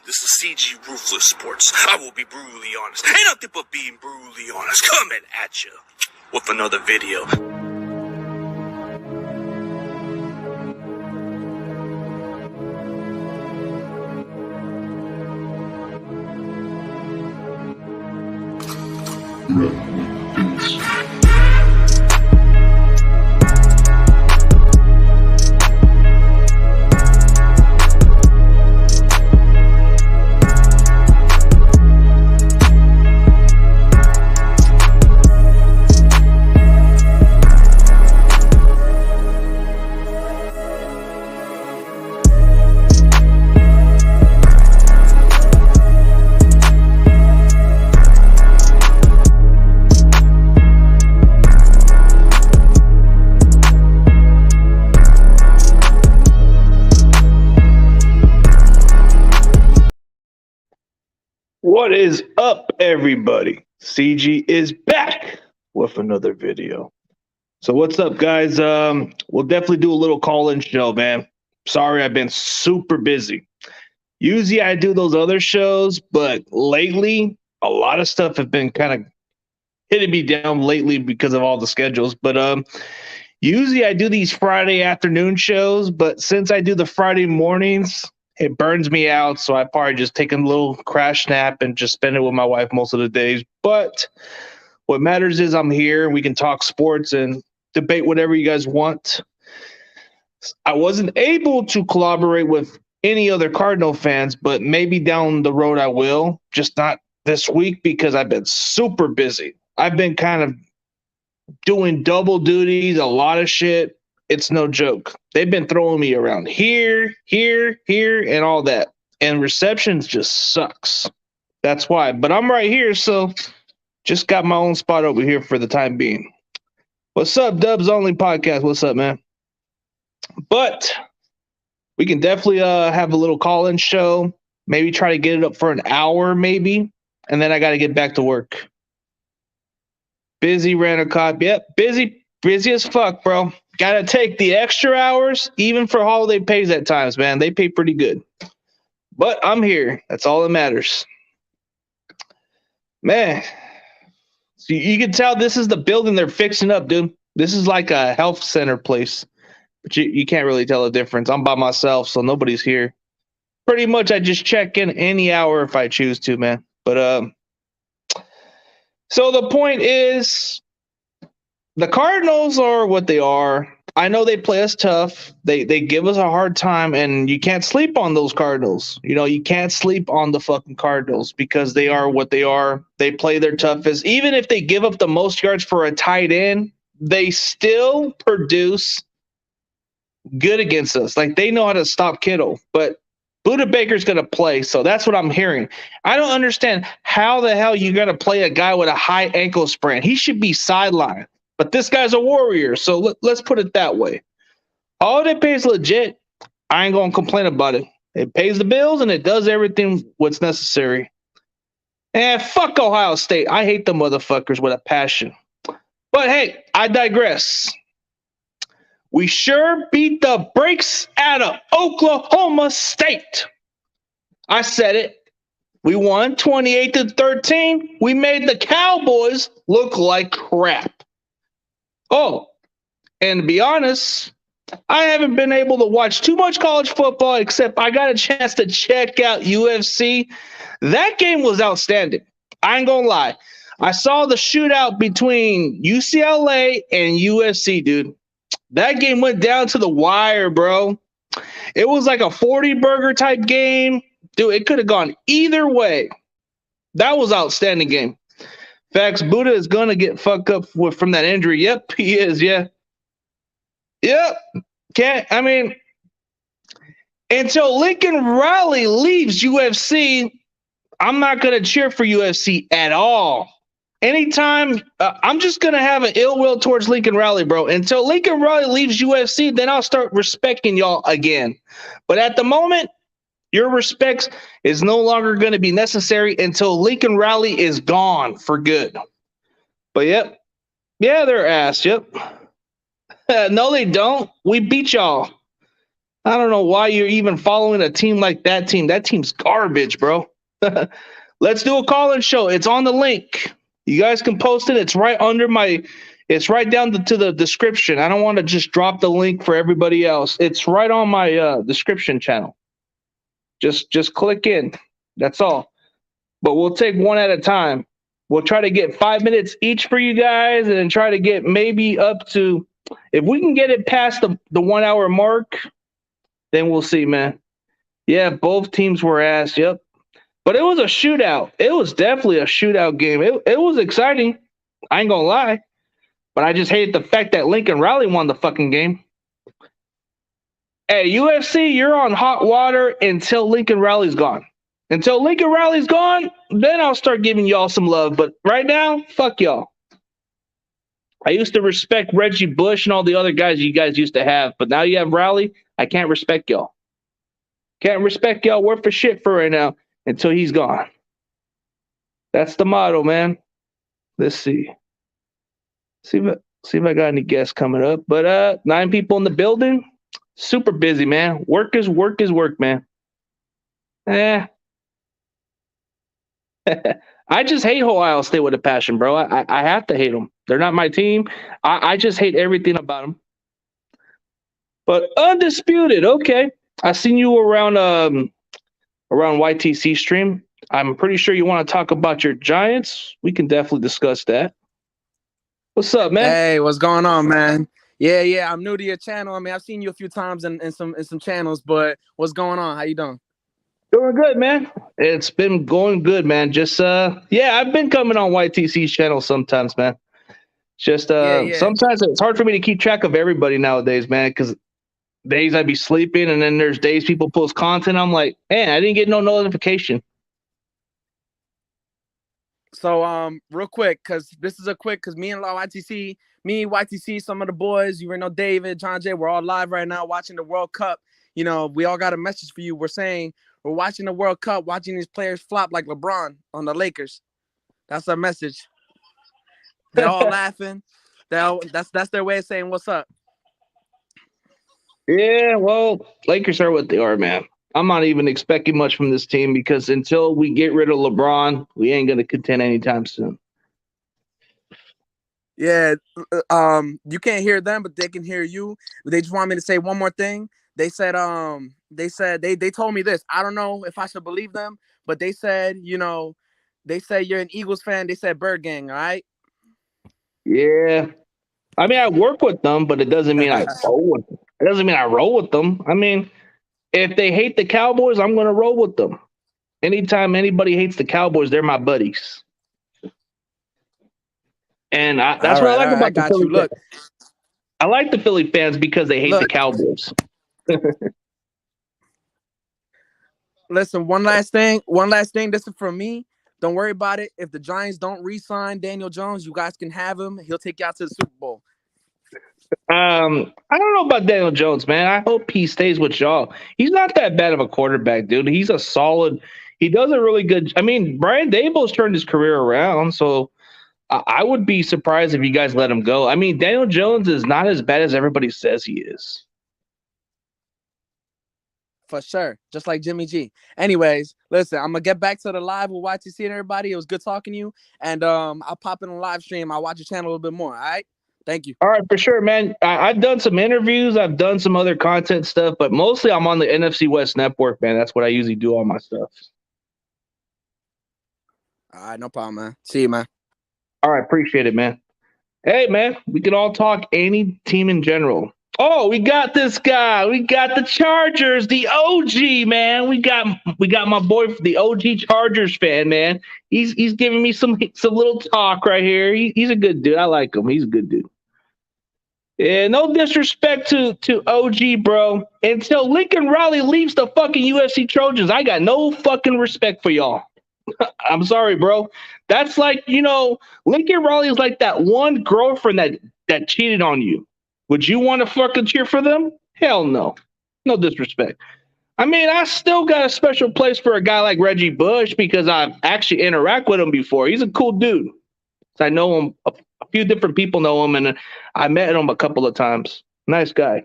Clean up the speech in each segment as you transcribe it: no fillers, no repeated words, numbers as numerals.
This is CG Ruthless Sports. I will be brutally honest. Ain't nothing but being brutally honest. Coming at you with another video. What is up, everybody? CG is back with another video. So what's up, guys? We'll definitely do a little call-in show, man. Sorry, I've been super busy. Usually I do those other shows, but lately a lot of stuff have been kind of hitting me down lately because of all the schedules. But usually I do these Friday afternoon shows, but since I do the Friday mornings, it burns me out, so I probably just take a little crash nap and just spend it with my wife most of the days. But what matters is I'm here and we can talk sports and debate whatever you guys want. I wasn't able to collaborate with any other Cardinal fans, but maybe down the road I will, just not this week because I've been super busy. I've been kind of doing double duties, a lot of shit. It's no joke. They've been throwing me around here, and all that. And receptions just sucks. That's why. But I'm right here, so just got my own spot over here for the time being. What's up, Dubs Only Podcast? What's up, man? But we can definitely have a little call-in show. Maybe try to get it up for an hour, maybe. And then I got to get back to work. Busy, Randall. Yep, busy as fuck, bro. Gotta take the extra hours, even for holiday pays at times, man. They pay pretty good. But I'm here. That's all that matters. Man, so you can tell this is the building they're fixing up, dude. This is like a health center place. But you can't really tell the difference. I'm by myself, so nobody's here. Pretty much I just check in any hour if I choose to, man. But so the point is, the Cardinals are what they are. I know they play us tough. They give us a hard time, and you can't sleep on those Cardinals. You know, you can't sleep on the fucking Cardinals because they are what they are. They play their toughest. Even if they give up the most yards for a tight end, they still produce good against us. Like, they know how to stop Kittle, but Buda Baker's going to play, so that's what I'm hearing. I don't understand how the hell you're going to play a guy with a high ankle sprain. He should be sidelined. But this guy's a warrior, so let's put it that way. Holiday pay is legit. I ain't going to complain about it. It pays the bills, and it does everything what's necessary. And fuck Ohio State. I hate the motherfuckers with a passion. But hey, I digress. We sure beat the brakes out of Oklahoma State. I said it. We won 28-13. We made the Cowboys look like crap. Oh, and to be honest, I haven't been able to watch too much college football, except I got a chance to check out UFC. That game was outstanding. I ain't gonna lie. I saw the shootout between UCLA and UFC, dude. That game went down to the wire, bro. It was like a 40-burger type game. Dude, it could have gone either way. That was an outstanding game. Facts, Buddha is going to get fucked up from that injury. Yep, he is, yeah. Yep. Until Lincoln Riley leaves UFC, I'm not going to cheer for UFC at all. Anytime, I'm just going to have an ill will towards Lincoln Riley, bro. Until Lincoln Riley leaves UFC, then I'll start respecting y'all again. But at the moment, your respect is no longer going to be necessary until Lincoln Riley is gone for good. But yep. Yeah, they're ass. Yep. No, they don't. We beat y'all. I don't know why you're even following a team like that team. That team's garbage, bro. Let's do a call-in show. It's on the link. You guys can post it. It's right under my. It's right down to the description. I don't want to just drop the link for everybody else. It's right on my description channel. Just click in. That's all. But we'll take one at a time. We'll try to get 5 minutes each for you guys, and then try to get maybe up to. If we can get it past the 1 hour mark, then we'll see, man. Yeah, both teams were ass. Yep. But it was a shootout. It was definitely a shootout game. It was exciting. I ain't gonna lie. But I just hated the fact that Lincoln Riley won the fucking game. Hey, UFC, you're on hot water until Lincoln Riley's gone. Until Lincoln Riley's gone, then I'll start giving y'all some love. But right now, fuck y'all. I used to respect Reggie Bush and all the other guys you guys used to have. But now you have Riley. I can't respect y'all. Can't respect y'all worth for shit for right now until he's gone. That's the motto, man. Let's see. See if I got any guests coming up. But 9 people in the building. Super busy, man. Work is work, man. I just hate Ohio State with a passion, bro. I have to hate them. They're not my team. I just hate everything about them. But undisputed, okay. I seen you around YTC stream. I'm pretty sure you want to talk about your Giants. We can definitely discuss that. What's up, man? Hey, what's going on, man? Yeah. I'm new to your channel. I mean, I've seen you a few times in some channels, but what's going on? How you doing? Doing good, man. It's been going good, man. Just I've been coming on YTC's channel sometimes, man. Just sometimes it's hard for me to keep track of everybody nowadays, man, because days I'd be sleeping and then there's days people post content. I'm like, man, I didn't get no notification. So real quick, because me and YTC, some of the boys, you know, David, John Jay, we're all live right now watching the World Cup. You know, we all got a message for you. We're saying we're watching the World Cup, watching these players flop like LeBron on the Lakers. That's our message. They're all laughing. That's their way of saying what's up. Yeah, well, Lakers are what they are, man. I'm not even expecting much from this team because until we get rid of LeBron, we ain't gonna contend anytime soon. Yeah, you can't hear them, but they can hear you. They just want me to say one more thing. They said they told me this. I don't know if I should believe them, but they said, you know, they say you're an Eagles fan. They said Bird Gang, all right? Yeah. I mean, I work with them, but it doesn't mean I roll with them. It doesn't mean I roll with them. I mean, if they hate the Cowboys, I'm going to roll with them. Anytime anybody hates the Cowboys, they're my buddies. And that's what I like about the Philly fans. I like the Philly fans because they hate the Cowboys. Listen, one last thing. This is from me. Don't worry about it. If the Giants don't re-sign Daniel Jones, you guys can have him. He'll take you out to the Super Bowl. I don't know about Daniel Jones, man. I hope he stays with y'all. He's not that bad of a quarterback, dude. He's a solid. He does a really good. I mean, Brian Daboll's turned his career around, so I would be surprised if you guys let him go. I mean, Daniel Jones is not as bad as everybody says he is. For sure. Just like Jimmy G. Anyways, listen, I'm going to get back to the live with YTC and everybody. It was good talking to you. And I'll pop in a live stream. I'll watch your channel a little bit more. All right? Thank you. All right, for sure, man. I've done some interviews. I've done some other content stuff, but mostly I'm on the NFC West Network, man. That's what I usually do all my stuff. All right, no problem, man. See you, man. All right, appreciate it, man. Hey, man, we can all talk any team in general. Oh, we got this guy. We got the Chargers, the OG, man. We got my boy, the OG Chargers fan, man. He's giving me some little talk right here. He's a good dude. I like him. He's a good dude. Yeah, no disrespect to OG, bro. Until Lincoln Riley leaves the fucking UFC Trojans, I got no fucking respect for y'all. I'm sorry, bro. That's like, you know, Lincoln Riley is like that one girlfriend that cheated on you. Would you want to fucking cheer for them? Hell no. No disrespect. I mean, I still got a special place for a guy like Reggie Bush because I've actually interacted with him before. He's a cool dude. I know him. A few different people know him, and I met him a couple of times. Nice guy.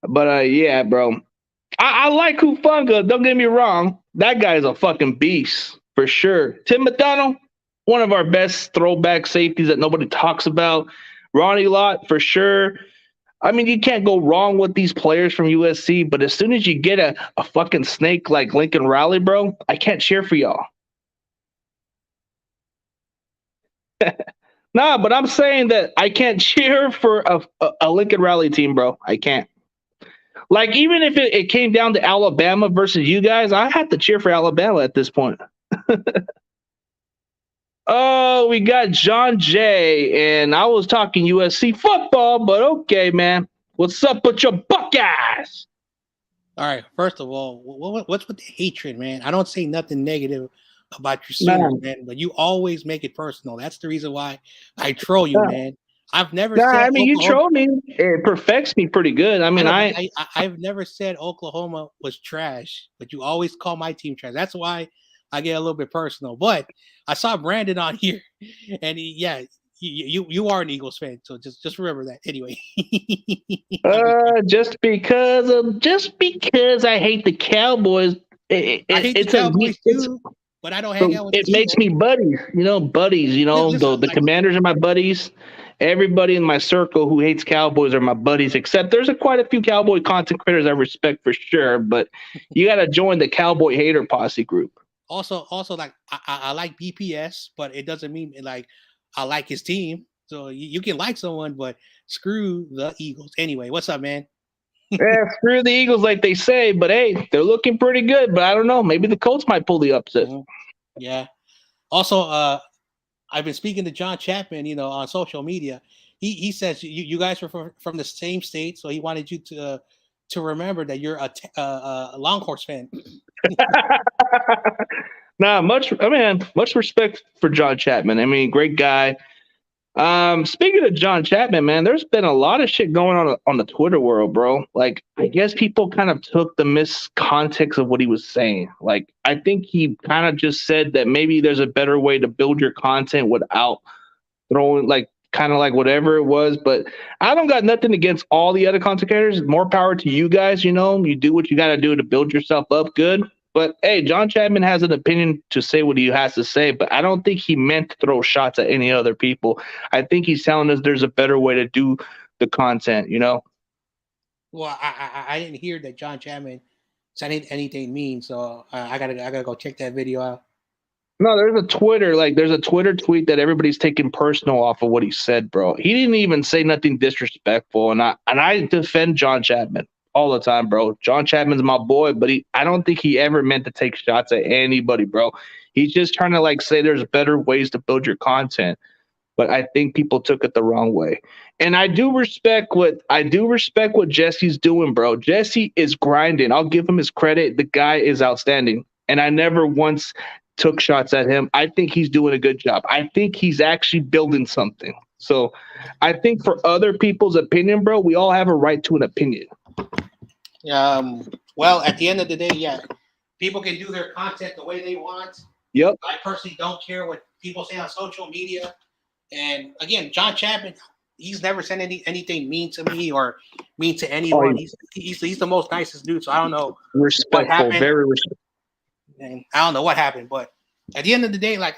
But yeah, bro. I like Hufanga. Don't get me wrong. That guy is a fucking beast for sure. Tim McDonald, one of our best throwback safeties that nobody talks about. Ronnie Lott for sure. I mean, you can't go wrong with these players from USC, but as soon as you get a fucking snake like Lincoln Riley, bro, I can't cheer for y'all. Nah, but I'm saying that I can't cheer for a Lincoln Riley team, bro. I can't. Like, even if it came down to Alabama versus you guys, I have to cheer for Alabama at this point. Oh, we got John Jay, and I was talking USC football, but okay, man. What's up with your Buckeyes? All right. First of all, what's with the hatred, man? I don't say nothing negative about your Sooners, Nah, man, but you always make it personal. That's the reason why I troll you, nah, man. I've never nah, said I mean, you Oklahoma. troll me. It perfects me pretty good. I I mean, know, but I've never said Oklahoma was trash, but you always call my team trash. That's why I get a little bit personal. But I saw Brandon on here, and you are an Eagles fan, so just remember that. Anyway, just because I hate the Cowboys, I hate the it's a Cowboys it's too, but I don't hang out with it the makes Eagles. me buddies. Buddies. Listen, The like Commanders are my buddies. Everybody in my circle who hates Cowboys are my buddies. Except there's quite a few Cowboy content creators I respect for sure. But you got to join the Cowboy hater posse group. also like I like BPS, but it doesn't mean like I like his team. So you can like someone, but screw the Eagles. Anyway, what's up, man? Yeah, screw the Eagles, like they say. But hey, they're looking pretty good. But I don't know. Maybe the Colts might pull the upset. Mhm. Yeah. Also, I've been speaking to John Chapman, on social media. He says you guys were from the same state, so he wanted you to remember that you're a Longhorns fan. Nah, much respect for John Chapman. I mean, great guy. Speaking of John Chapman, man, there's been a lot of shit going on the Twitter world, bro. Like, I guess people kind of took the miscontext of what he was saying. Like, I think he kind of just said that maybe there's a better way to build your content without throwing like kind of like whatever it was. But I don't got nothing against all the other content creators. More power to you guys. You do what you got to do to build yourself up good. But hey, John Chapman has an opinion to say what he has to say, but I don't think he meant to throw shots at any other people. I think he's telling us there's a better way to do the content. Well, I didn't hear that John Chapman said anything mean, so I gotta go check that video out. No, there's a Twitter tweet that everybody's taking personal off of what he said, bro. He didn't even say nothing disrespectful, and I defend John Chapman all the time, bro. John Chapman's my boy, but I don't think he ever meant to take shots at anybody, bro. He's just trying to like say there's better ways to build your content, but I think people took it the wrong way. And I do respect what Jesse's doing, bro. Jesse is grinding. I'll give him his credit. The guy is outstanding. And I never once took shots at him. I think he's doing a good job. I think he's actually building something. So I think for other people's opinion, bro, we all have a right to an opinion. Well, at the end of the day, yeah, people can do their content the way they want. Yep. I personally don't care what people say on social media. And again, John Chapman, he's never said anything mean to me or mean to anyone. He's the most nicest dude. So I don't know Respectful, what happened. very respectful. And I don't know what happened, but at the end of the day, like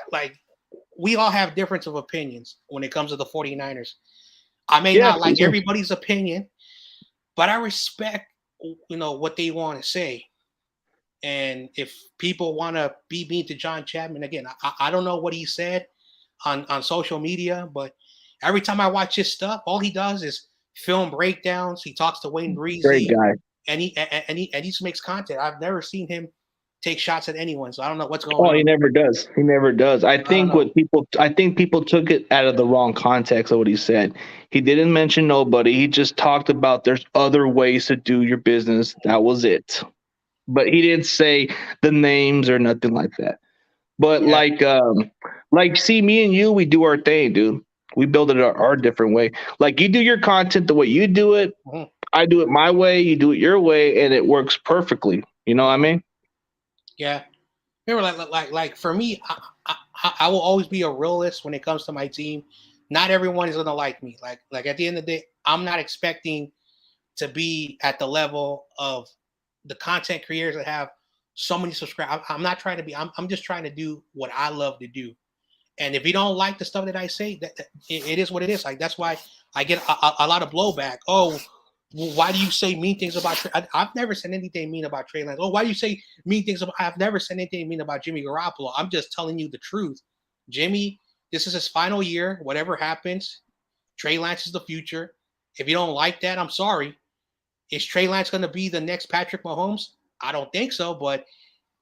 we all have difference of opinions when it comes to the 49ers. I may not like everybody's opinion, but I respect what they want to say. And if people want to be mean to John Chapman, again, I don't know what he said on social media, but every time I watch his stuff, all he does is film breakdowns. He talks to Wayne Breezy, Great guy. and he just makes content. I've never seen him take shots at anyone, so I don't know what's going on. He never does. He never does. I think people took it out of the wrong context of what he said. He didn't mention nobody. He just talked about there's other ways to do your business. That was it. But he didn't say the names or nothing like that. But see, me and you, we do our thing, dude. We build it our different way. Like, you do your content the way you do it. Mm-hmm. I do it my way. You do it your way, and it works perfectly. You know what I mean? Yeah. Remember, like for me, I will always be a realist when it comes to my team. Not everyone is gonna like me. Like at the end of the day, I'm not expecting to be at the level of the content creators that have so many subscribers. I'm not trying to be. I'm just trying to do what I love to do. And if you don't like the stuff that I say, that it is what it is. Like that's why I get a lot of blowback. Oh, well, why do you say mean things about Trey? I've never said anything mean about Trey Lance. Oh, why do you say mean things about? I've never said anything mean about Jimmy Garoppolo. I'm just telling you the truth. Jimmy, this is his final year. Whatever happens, Trey Lance is the future. If you don't like that, I'm sorry. Is Trey Lance going to be the next Patrick Mahomes? I don't think so, but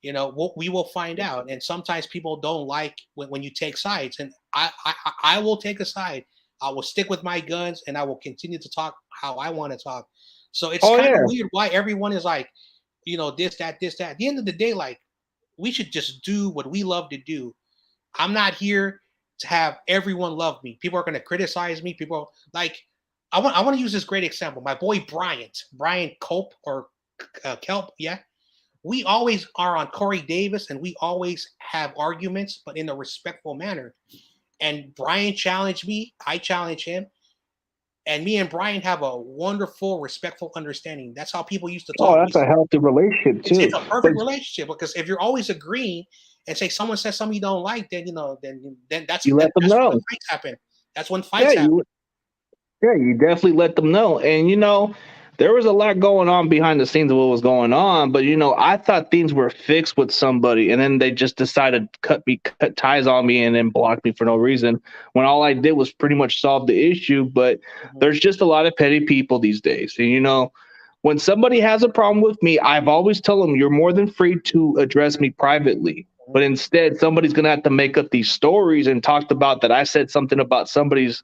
we will find out. And sometimes people don't like when you take sides, and I will take a side. I will stick with my guns, and I will continue to talk how I want to talk. So it's kind of weird why everyone is like, this, that, this, that. At the end of the day, like, we should just do what we love to do. I'm not here to have everyone love me. People are going to criticize me. People like, I want to use this great example. My boy Brian Cope or Kelp, yeah. We always are on Corey Davis, and we always have arguments, but in a respectful manner. And Brian challenged me. I challenge him. And me and Brian have a wonderful, respectful understanding. That's how people used to talk. Oh, that's a healthy relationship, too. It's a perfect relationship, because if you're always agreeing and say someone says something you don't like, then, then that's, you let them know. When fights happen. That's when fights happen. You definitely let them know. And, there was a lot going on behind the scenes of what was going on, but I thought things were fixed with somebody, and then they just decided to cut ties on me and then block me for no reason, when all I did was pretty much solve the issue. But there's just a lot of petty people these days. And when somebody has a problem with me, I've always told them, you're more than free to address me privately. But instead, somebody's gonna have to make up these stories and talked about that I said something about somebody's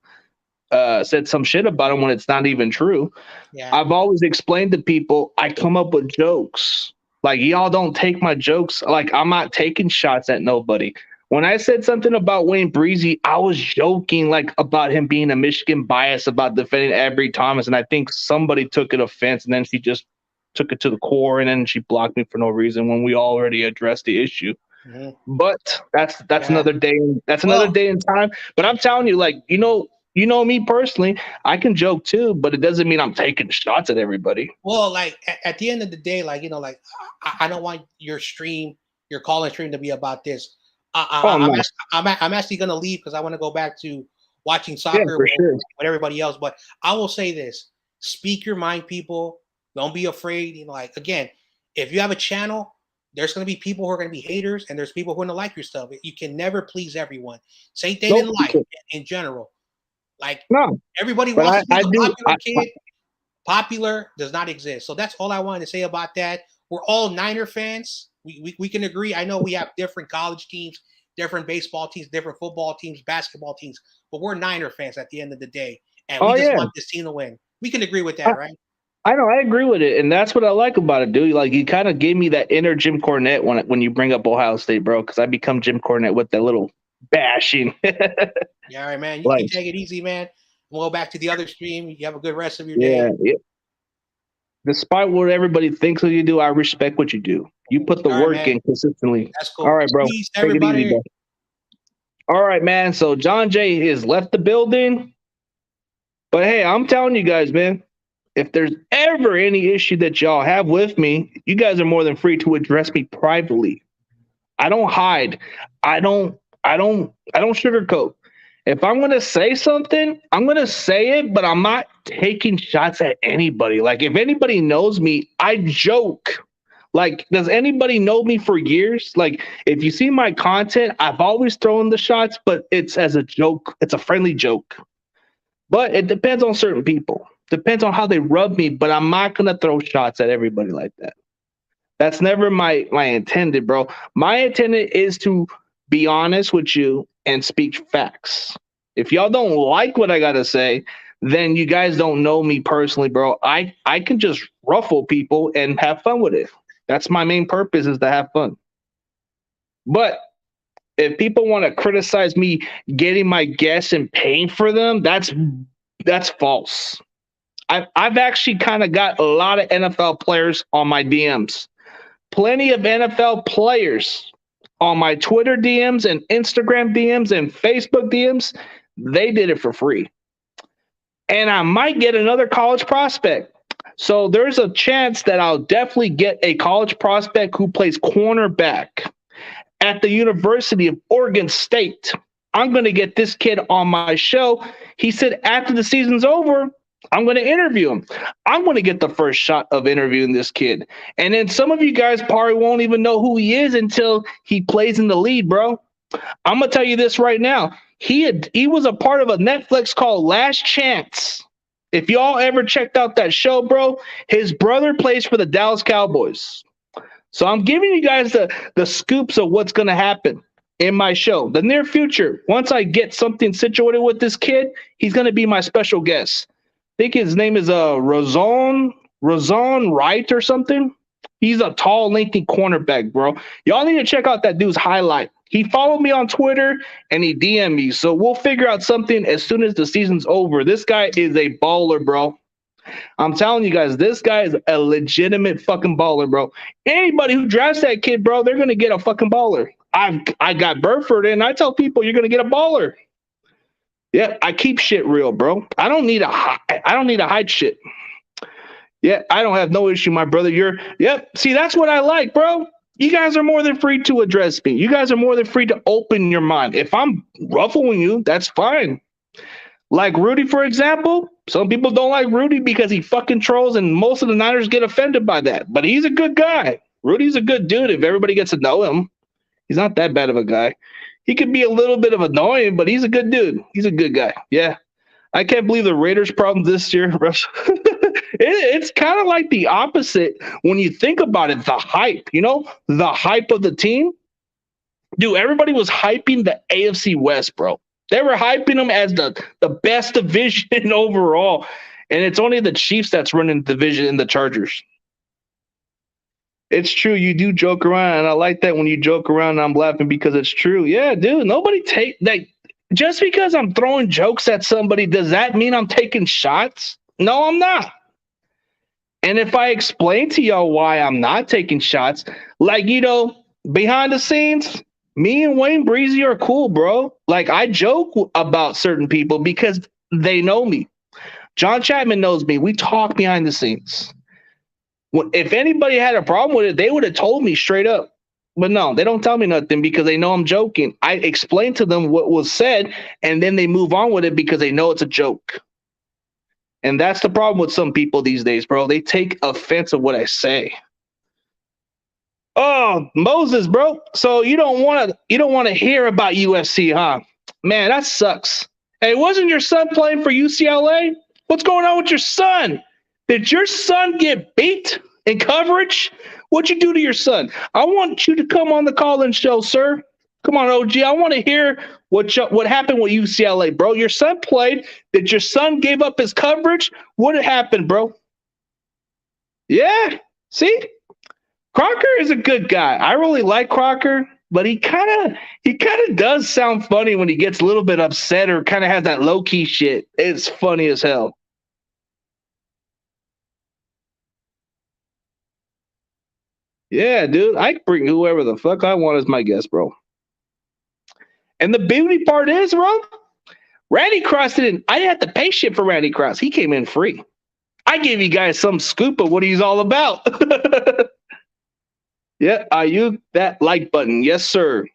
said some shit about them when it's not even true. Yeah. I've always explained to people, I come up with jokes. Like, y'all don't take my jokes. Like, I'm not taking shots at nobody. When I said something about Wayne Breezy, I was joking, like, about him being a Michigan bias about defending Avery Thomas. And I think somebody took it offense, and then she just took it to the core, and then she blocked me for no reason when we already addressed the issue. Mm-hmm. But that's another day. That's another day in time. But I'm telling you, like, me personally, I can joke too, but it doesn't mean I'm taking shots at everybody. Well, like at the end of the day, like, I don't want your call-in stream to be about this. I'm actually going to leave because I want to go back to watching soccer with everybody else. But I will say this: speak your mind, people. Don't be afraid. Like, again, if you have a channel, there's going to be people who are going to be haters, and there's people who are going to like your stuff. You can never please everyone. Same thing in life in general. Like, everybody wants to be the popular kid. Popular does not exist. So that's all I wanted to say about that. We're all Niner fans. We can agree. I know we have different college teams, different baseball teams, different football teams, basketball teams, but we're Niner fans at the end of the day. And we just want this team to win. We can agree with that, right? I know. I agree with it. And that's what I like about it, dude. Like, you kind of gave me that inner Jim Cornette when you bring up Ohio State, bro, because I become Jim Cornette with that little bashing. Yeah, all right, man. You can take it easy, man. We'll go back to the other stream. You have a good rest of your day. Yeah. Despite what everybody thinks of you do, I respect what you do. You put the work in consistently. That's cool. All right, bro. Peace, everybody. Take it easy, bro. All right, man. So John Jay has left the building. But hey, I'm telling you guys, man, if there's ever any issue that y'all have with me, you guys are more than free to address me privately. I don't hide. I don't sugarcoat. If I'm going to say something, I'm going to say it, but I'm not taking shots at anybody. Like, if anybody knows me, I joke. Like, does anybody know me for years? Like, if you see my content, I've always thrown the shots, but it's as a joke. It's a friendly joke. But it depends on certain people. Depends on how they rub me, but I'm not going to throw shots at everybody like that. That's never my intended, bro. My intended is to be honest with you and speak facts. If y'all don't like what I got to say, then you guys don't know me personally, bro. I can just ruffle people and have fun with it. That's my main purpose, is to have fun. But if people want to criticize me getting my guests and paying for them, that's false. I've actually kind of got a lot of NFL players on my DMs. Plenty of NFL players on my Twitter DMs and Instagram DMs and Facebook DMs. They did it for free. And I might get another college prospect. So there's a chance that I'll definitely get a college prospect who plays cornerback at the University of Oregon State. I'm going to get this kid on my show. He said after the season's over, I'm going to interview him. I'm going to get the first shot of interviewing this kid. And then some of you guys probably won't even know who he is until he plays in the lead, bro. I'm going to tell you this right now. He was a part of a Netflix called Last Chance. If y'all ever checked out that show, bro, his brother plays for the Dallas Cowboys. So I'm giving you guys the scoops of what's going to happen in my show. The near future, once I get something situated with this kid, he's going to be my special guest. I think his name is Razon Wright or something. He's a tall, lengthy cornerback, bro. Y'all need to check out that dude's highlight. He followed me on Twitter and he DM'd me. So we'll figure out something as soon as the season's over. This guy is a baller, bro. I'm telling you guys, this guy is a legitimate fucking baller, bro. Anybody who drafts that kid, bro, they're gonna get a fucking baller. I got Burford, and I tell people you're gonna get a baller. Yeah, I keep shit real, bro. I don't need to hide shit. Yeah, I don't have no issue, my brother. See, that's what I like, bro. You guys are more than free to address me. You guys are more than free to open your mind. If I'm ruffling you, that's fine. Like Rudy, for example, some people don't like Rudy because he fucking trolls, and most of the Niners get offended by that. But he's a good guy. Rudy's a good dude if everybody gets to know him. He's not that bad of a guy. He could be a little bit of annoying, but he's a good dude. He's a good guy. Yeah. I can't believe the Raiders' problem this year, Russell. It's kind of like the opposite when you think about it. The hype, the hype of the team. Dude, everybody was hyping the AFC West, bro. They were hyping them as the best division overall. And it's only the Chiefs that's running the division in the Chargers. It's true. You do joke around. And I like that when you joke around and I'm laughing because it's true. Yeah, dude, nobody take that. Just because I'm throwing jokes at somebody, does that mean I'm taking shots? No, I'm not. And if I explain to y'all why I'm not taking shots, like, behind the scenes, me and Wayne Breezy are cool, bro. Like, I joke about certain people because they know me. John Chapman knows me. We talk behind the scenes. If anybody had a problem with it, they would have told me straight up. But no, they don't tell me nothing because they know I'm joking. I explain to them what was said, and then they move on with it because they know it's a joke. And that's the problem with some people these days, bro. They take offense of what I say. Oh, Moses, bro. So you don't want to hear about UFC, huh? Man, that sucks. Hey, wasn't your son playing for UCLA? What's going on with your son? Did your son get beat in coverage? What'd you do to your son? I want you to come on the call-in show, sir. Come on, OG. I want to hear what happened with UCLA, bro. Your son played. Did your son give up his coverage? What happened, bro? Yeah. See? Crocker is a good guy. I really like Crocker, but he kind of does sound funny when he gets a little bit upset or kind of has that low-key shit. It's funny as hell. Yeah, dude. I can bring whoever the fuck I want as my guest, bro. And the beauty part is, bro, Randy Cross I didn't have to pay shit for Randy Cross. He came in free. I gave you guys some scoop of what he's all about. Yeah, that like button. Yes, sir.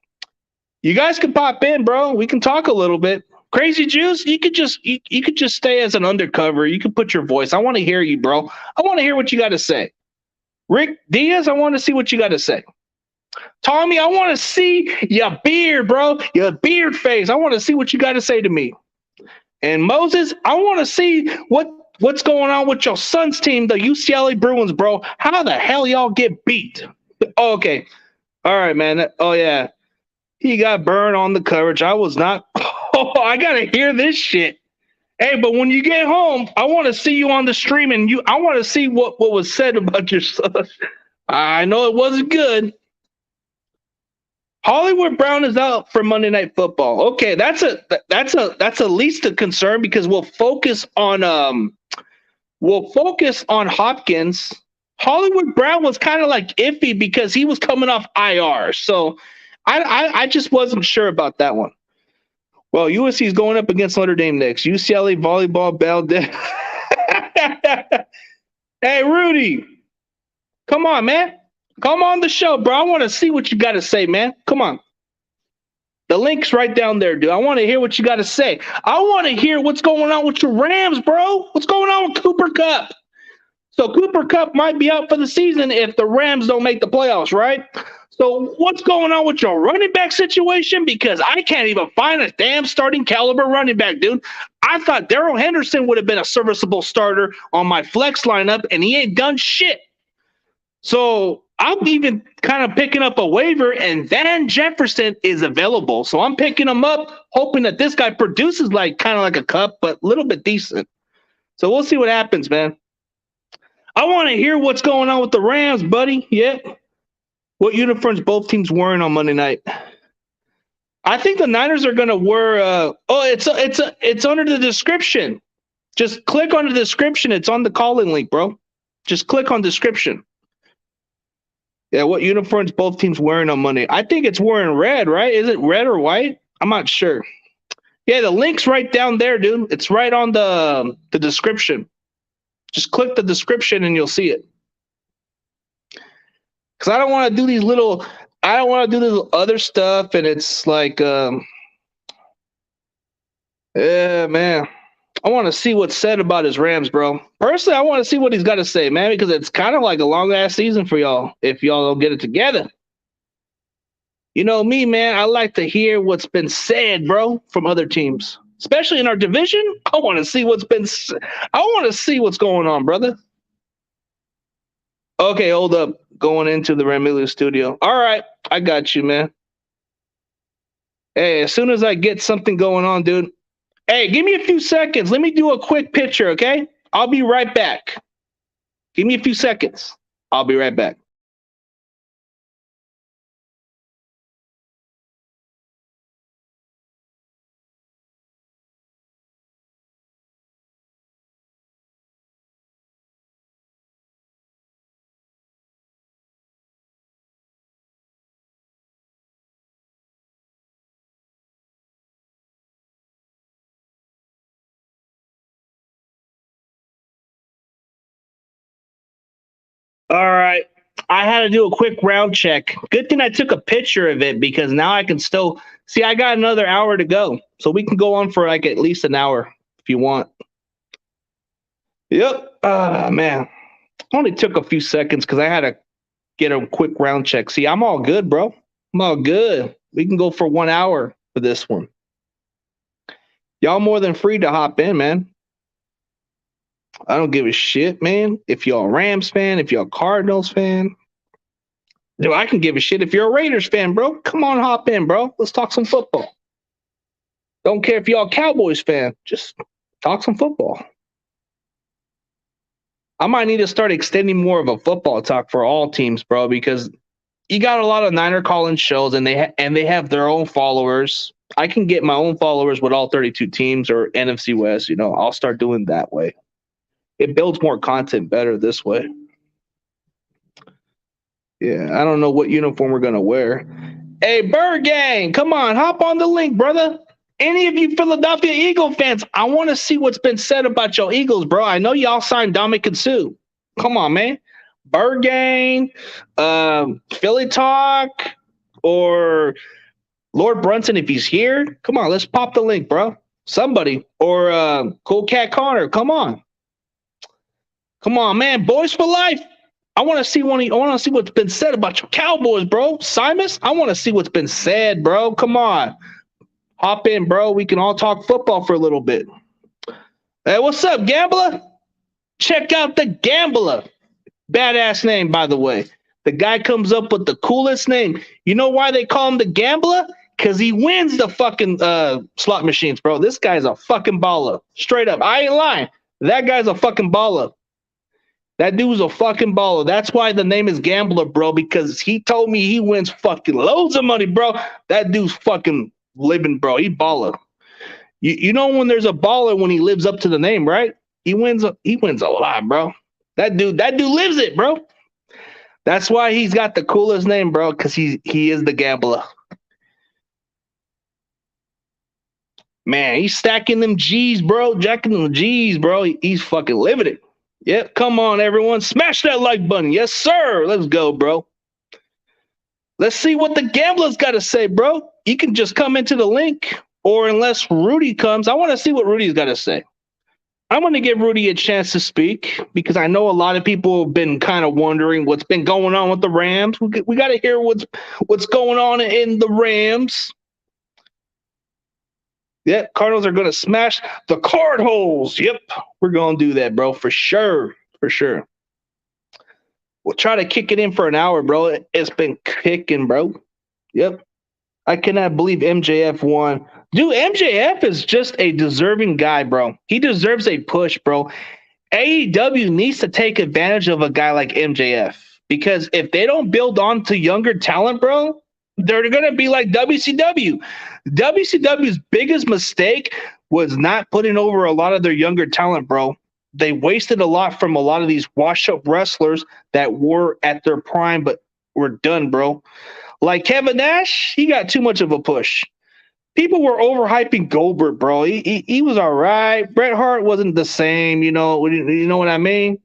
You guys can pop in, bro. We can talk a little bit. Crazy Juice, you could just stay as an undercover. You could put your voice. I want to hear you, bro. I want to hear what you got to say. Rick Diaz, I want to see what you got to say. Tommy, I want to see your beard, bro. Your beard face. I want to see what you got to say to me. And Moses, I want to see what's going on with your son's team, the UCLA Bruins, bro. How the hell y'all get beat? Oh, okay. All right, man. Oh, yeah. He got burned on the coverage. I was not. Oh, I got to hear this shit. Hey, but when you get home, I want to see you on the stream, and I want to see what was said about your son. I know it wasn't good. Hollywood Brown is out for Monday Night Football. Okay, that's a least of concern because we'll focus on Hopkins. Hollywood Brown was kind of like iffy because he was coming off IR, so I just wasn't sure about that one. Well, USC is going up against Notre Dame next. UCLA volleyball bell. Hey, Hey, Rudy. Come on, man. Come on the show, bro. I want to see what you got to say, man. Come on. The link's right down there, dude. I want to hear what you got to say. I want to hear what's going on with your Rams, bro. What's going on with Cooper Kupp? So Cooper Kupp might be out for the season if the Rams don't make the playoffs, right? So what's going on with your running back situation? Because I can't even find a damn starting caliber running back, dude. I thought Darrell Henderson would have been a serviceable starter on my flex lineup, and he ain't done shit. So I'm even kind of picking up a waiver, and Van Jefferson is available. So I'm picking him up, hoping that this guy produces like kind of like a Kupp, but a little bit decent. So we'll see what happens, man. I want to hear what's going on with the Rams, buddy. Yeah. What uniforms both teams wearing on Monday night? I think the Niners are going to wear. It's under the description. Just click on the description. It's on the calling link, bro. Just click on description. Yeah, what uniforms both teams wearing on Monday? I think it's wearing red, right? Is it red or white? I'm not sure. Yeah, the link's right down there, dude. It's right on the description. Just click the description and you'll see it. Because I don't want to do these little, I don't want to do this other stuff. And it's like, yeah, man. I want to see what's said about his Rams, bro. Personally, I want to see what he's got to say, man, because it's kind of like a long-ass season for y'all if y'all don't get it together. You know me, man. I like to hear what's been said, bro, from other teams, especially in our division. I want to see what's going on, brother. Okay, hold up. Going into the Ramillion studio. All right, I got you, man. Hey, as soon as I get something going on, dude. Hey, give me a few seconds. Let me do a quick picture, okay? I'll be right back. Give me a few seconds. I'll be right back. All right. I had to do a quick round check. Good thing I took a picture of it because now I can still see I got another hour to go. So we can go on for like at least an hour if you want. Yep. Man. Only took a few seconds because I had to get a quick round check. See, I'm all good, bro. I'm all good. We can go for 1 hour for this one. Y'all more than free to hop in, man. I don't give a shit, man. If y'all Rams fan, if y'all Cardinals fan. Dude, I can give a shit if you're a Raiders fan, bro. Come on, hop in, bro. Let's talk some football. Don't care if y'all Cowboys fan. Just talk some football. I might need to start extending more of a football talk for all teams, bro, because you got a lot of Niner calling shows and they have their own followers. I can get my own followers with all 32 teams or NFC West. You know, I'll start doing that way. It builds more content better this way. Yeah, I don't know what uniform we're gonna wear. Hey, Bird Gang, come on, hop on the link, brother. Any of you Philadelphia Eagle fans, I want to see what's been said about your Eagles, bro. I know y'all signed Dominic Sue. Come on, man. Bird Gang, Philly Talk, or Lord Brunson if he's here. Come on, let's pop the link, bro. Somebody. Or Cool Cat Connor. Come on. Come on, man. Boys for life. I want to see what's been said about your Cowboys, bro. Simus, I want to see what's been said, bro. Come on. Hop in, bro. We can all talk football for a little bit. Hey, what's up, Gambler? Check out the Gambler. Badass name, by the way. The guy comes up with the coolest name. You know why they call him the Gambler? Because he wins the fucking slot machines, bro. This guy's a fucking baller. Straight up. I ain't lying. That guy's a fucking baller. That dude's a fucking baller. That's why the name is Gambler, bro, because he told me he wins fucking loads of money, bro. That dude's fucking living, bro. He baller. You know when there's a baller when he lives up to the name, right? He wins a lot, bro. That dude lives it, bro. That's why he's got the coolest name, bro, because he is the Gambler. Man, he's stacking them G's, bro. Jacking them G's, bro. He's fucking living it. Yep, come on, everyone. Smash that like button. Yes, sir. Let's go, bro. Let's see what the gamblers got to say, bro. You can just come into the link, or unless Rudy comes, I want to see what Rudy's got to say. I'm going to give Rudy a chance to speak because I know a lot of people have been kind of wondering what's been going on with the Rams. We got to hear what's going on in the Rams. Yep, Cardinals are going to smash the card holes. Yep, we're going to do that, bro, for sure. For sure. We'll try to kick it in for an hour, bro. It's been kicking, bro. Yep. I cannot believe MJF won. Dude, MJF is just a deserving guy, bro. He deserves a push, bro. AEW needs to take advantage of a guy like MJF because if they don't build on to younger talent, bro, they're going to be like WCW. WCW's biggest mistake was not putting over a lot of their younger talent, bro. They wasted a lot from a lot of these wash-up wrestlers that were at their prime but were done, bro. Like Kevin Nash, he got too much of a push. People were overhyping Goldberg, bro. He was all right. Bret Hart wasn't the same, you know what I mean?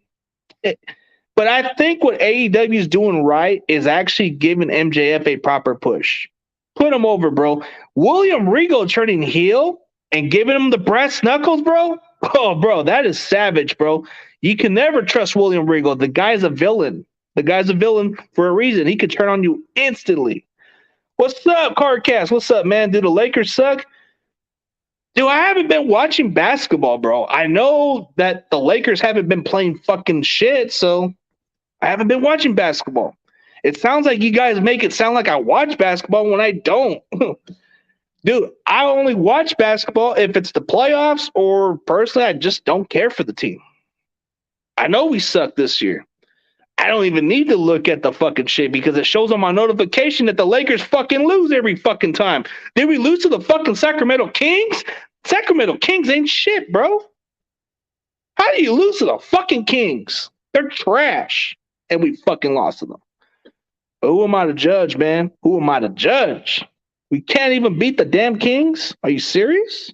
But I think what AEW is doing right is actually giving MJF a proper push. Put him over, bro. William Regal turning heel and giving him the brass knuckles, bro. Oh, bro, that is savage, bro. You can never trust William Regal. The guy's a villain. The guy's a villain for a reason. He could turn on you instantly. What's up, Cardcast? What's up, man? Do the Lakers suck? Dude, I haven't been watching basketball, bro. I know that the Lakers haven't been playing fucking shit, so I haven't been watching basketball. It sounds like you guys make it sound like I watch basketball when I don't. Dude, I only watch basketball if it's the playoffs or personally, I just don't care for the team. I know we suck this year. I don't even need to look at the fucking shit because it shows on my notification that the Lakers fucking lose every fucking time. Did we lose to the fucking Sacramento Kings? Sacramento Kings ain't shit, bro. How do you lose to the fucking Kings? They're trash. And we fucking lost to them. But who am I to judge, man? Who am I to judge? We can't even beat the damn Kings? Are you serious?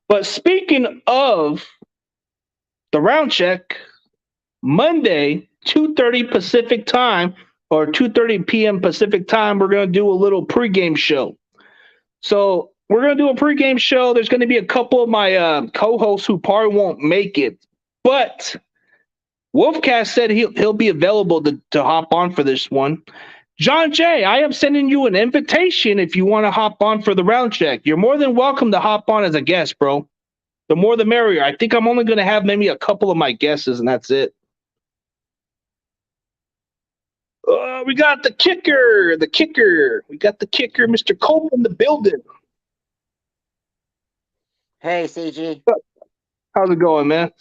But speaking of the round check, Monday, 2:30 Pacific time or 2:30 p.m. Pacific time, we're going to do a little pregame show. So we're going to do a pregame show. There's going to be a couple of my co-hosts who probably won't make it. But Wolfcast said he'll be available to hop on for this one. John Jay, I am sending you an invitation if you want to hop on for the round check. You're more than welcome to hop on as a guest, bro. The more the merrier. I think I'm only going to have maybe a couple of my guesses, and that's it. We got the kicker. We got the kicker, Mr. Cope, in the building. Hey, CG. How's it going, man?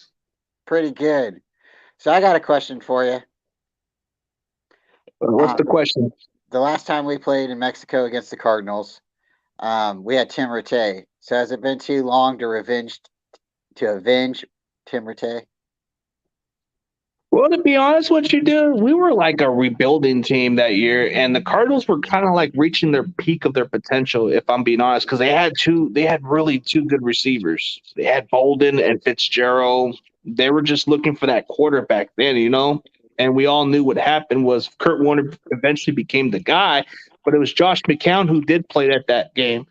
Pretty good. So I got a question for you. What's the question? The last time we played in Mexico against the Cardinals, we had Tim Rattay. So has it been too long to avenge Tim Rattay? Well, to be honest with you, dude, we were like a rebuilding team that year, and the Cardinals were kind of like reaching their peak of their potential, if I'm being honest, because they had really two good receivers. They had Bolden and Fitzgerald. They were just looking for that quarterback then, you know? And we all knew what happened was Kurt Warner eventually became the guy, but it was Josh McCown who did play at that game.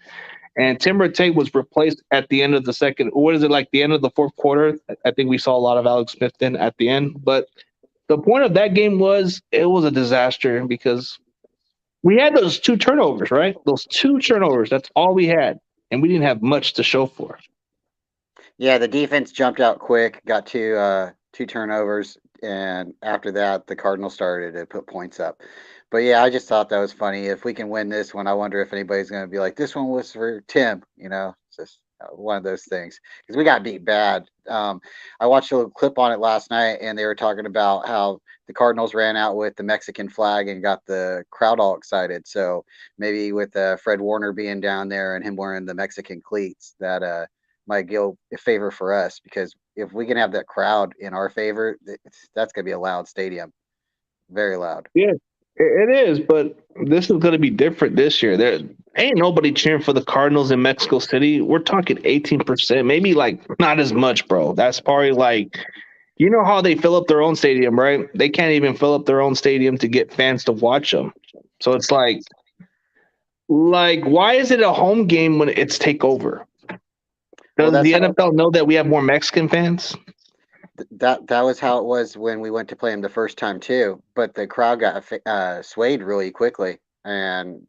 And Tim Rattay was replaced at the end of the second. What is it, like the end of the fourth quarter? I think we saw a lot of Alex Smith then at the end. But the point of that game was it was a disaster because we had those two turnovers, right? Those two turnovers. That's all we had. And we didn't have much to show for. Yeah, the defense jumped out quick, got two turnovers. And after that, the Cardinals started to put points up. But yeah, I just thought that was funny. If we can win this one, I wonder if anybody's going to be like, this one was for Tim. You know, it's just one of those things because we got beat bad. I watched a little clip on it last night, and they were talking about how the Cardinals ran out with the Mexican flag and got the crowd all excited. So maybe with Fred Warner being down there and him wearing the Mexican cleats, that might go a favor for us because if we can have that crowd in our favor, that's going to be a loud stadium, very loud. Yeah. It is, but this is going to be different this year. There ain't nobody cheering for the Cardinals in Mexico City. We're talking 18%, maybe like not as much, bro. That's probably like, you know how they fill up their own stadium, right? They can't even fill up their own stadium to get fans to watch them. So it's like why is it a home game when it's takeover? Well, Does that's the how NFL know that we have more Mexican fans? that was how it was when we went to play them the first time too. But the crowd got swayed really quickly, and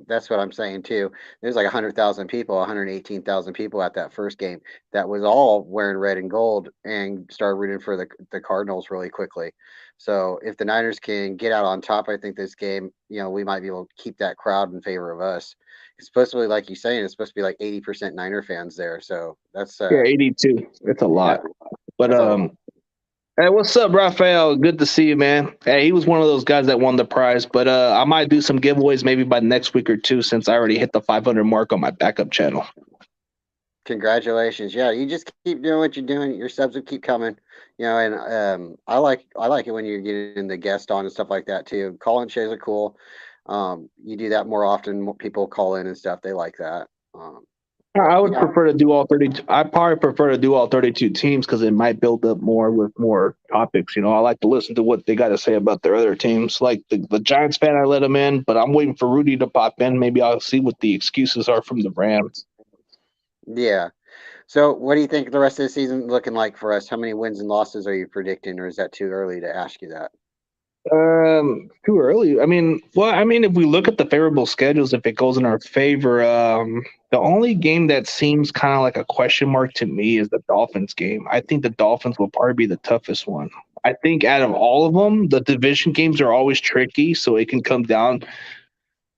that's what I'm saying too. There's like 100,000 people, 118,000 people at that first game that was all wearing red and gold and started rooting for the Cardinals really quickly. So if the Niners can get out on top, I think this game, we might be able to keep that crowd in favor of us. It's supposed to be like you're saying, it's supposed to be like 80% Niner fans there. So that's Yeah, 82. It's a yeah, lot. But that's a lot. hey, what's up, Raphael? Good to see you, man. Hey, he was one of those guys that won the prize, but I might do some giveaways maybe by next week or two since I already hit the 500 mark on my backup channel. Congratulations. Yeah, you just keep doing what you're doing. Your subs will keep coming. And I like it when you're getting the guest on and stuff like that too. Call in shows are cool. You do that more often. More people call in and stuff. They like that. I would Yeah, prefer to do all 32. I probably prefer to do all 32 teams because it might build up more with more topics. I like to listen to what they got to say about their other teams. Like the Giants fan, I let him in, but I'm waiting for Rudy to pop in. Maybe I'll see what the excuses are from the Rams. yeah. So, what do you think the rest of the season looking like for us? How many wins and losses are you predicting, or is that too early to ask you that? Too early. I mean, if we look at the favorable schedules, if it goes in our favor, the only game that seems kind of like a question mark to me is the Dolphins game. I think the Dolphins will probably be the toughest one. I think out of all of them, the division games are always tricky, so it can come down.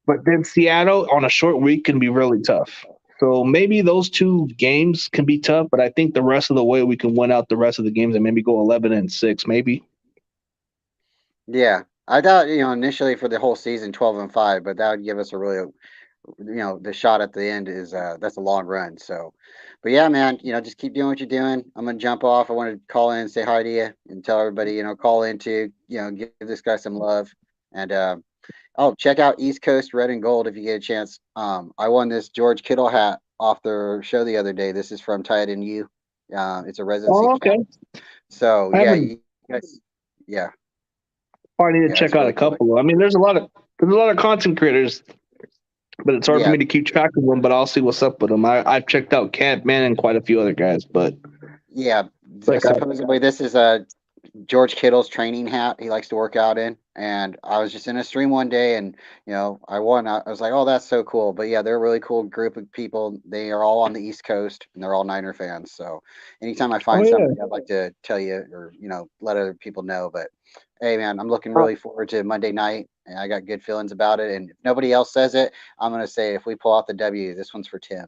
But then Seattle on a short week can be really tough. So maybe those two games can be tough, but I think the rest of the way we can win out the rest of the games and maybe go 11-6, maybe. Yeah, I thought initially for the whole season 12-5, but that would give us a really the shot at the end is that's a long run. So, but yeah, man, just keep doing what you're doing. I'm gonna jump off. I want to call in, say hi to you, and tell everybody, call into, give this guy some love. And oh, check out East Coast Red and Gold if you get a chance. I won this George Kittle hat off their show the other day. This is from Tied in You. It's a residency Oh, cap. okay. So I yeah, haven't. you guys, yeah, I need to yeah, check it's out a really cool. couple. I mean, there's a lot of content creators, but it's hard for Yeah, me to keep track of them. But I'll see what's up with them. I've checked out Camp Man and quite a few other guys, but yeah. like Supposedly this is a George Kittle's training hat he likes to work out in. And I was just in a stream one day and, I won. I was like, oh, that's so cool. But yeah, they're a really cool group of people. They are all on the East Coast and they're all Niner fans. So anytime I oh find yeah, somebody, I'd like to tell you or, let other people know. But hey, man, I'm looking really forward to Monday night and I got good feelings about it. And if nobody else says it, I'm going to say if we pull out the W, this one's for Tim.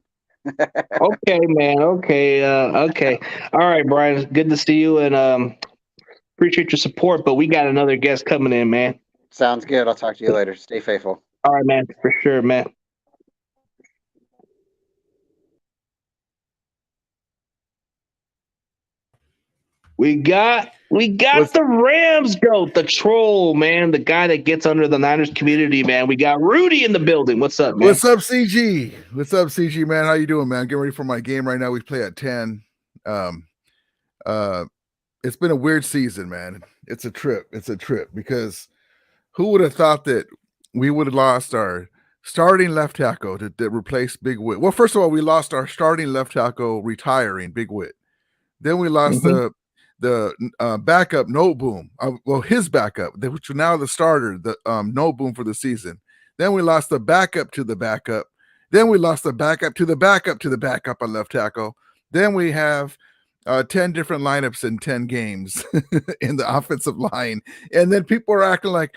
okay, man, okay, okay, all right, Brian. Good to see you and appreciate your support. But we got another guest coming in, man. Sounds good. I'll talk to you later. Stay faithful. All right, man, for sure, man. We got the Rams goat, the troll, man, the guy that gets under the Niners community, man. We got Rudy in the building. What's up, man? What's up, CG? What's up, CG, man? How you doing, man? Getting ready for my game right now. We play at 10. It's been a weird season, man. It's a trip. It's a trip because who would have thought that we would have lost our starting left tackle to replace Big Wit? Well, first of all, we lost our starting left tackle retiring, Big Wit. Then we lost the backup No Boom. His backup, which is now the starter, the No Boom for the season. Then we lost the backup to the backup. Then we lost the backup to the backup to the backup on left tackle. Then we have 10 different lineups in 10 games in the offensive line. And then people are acting like,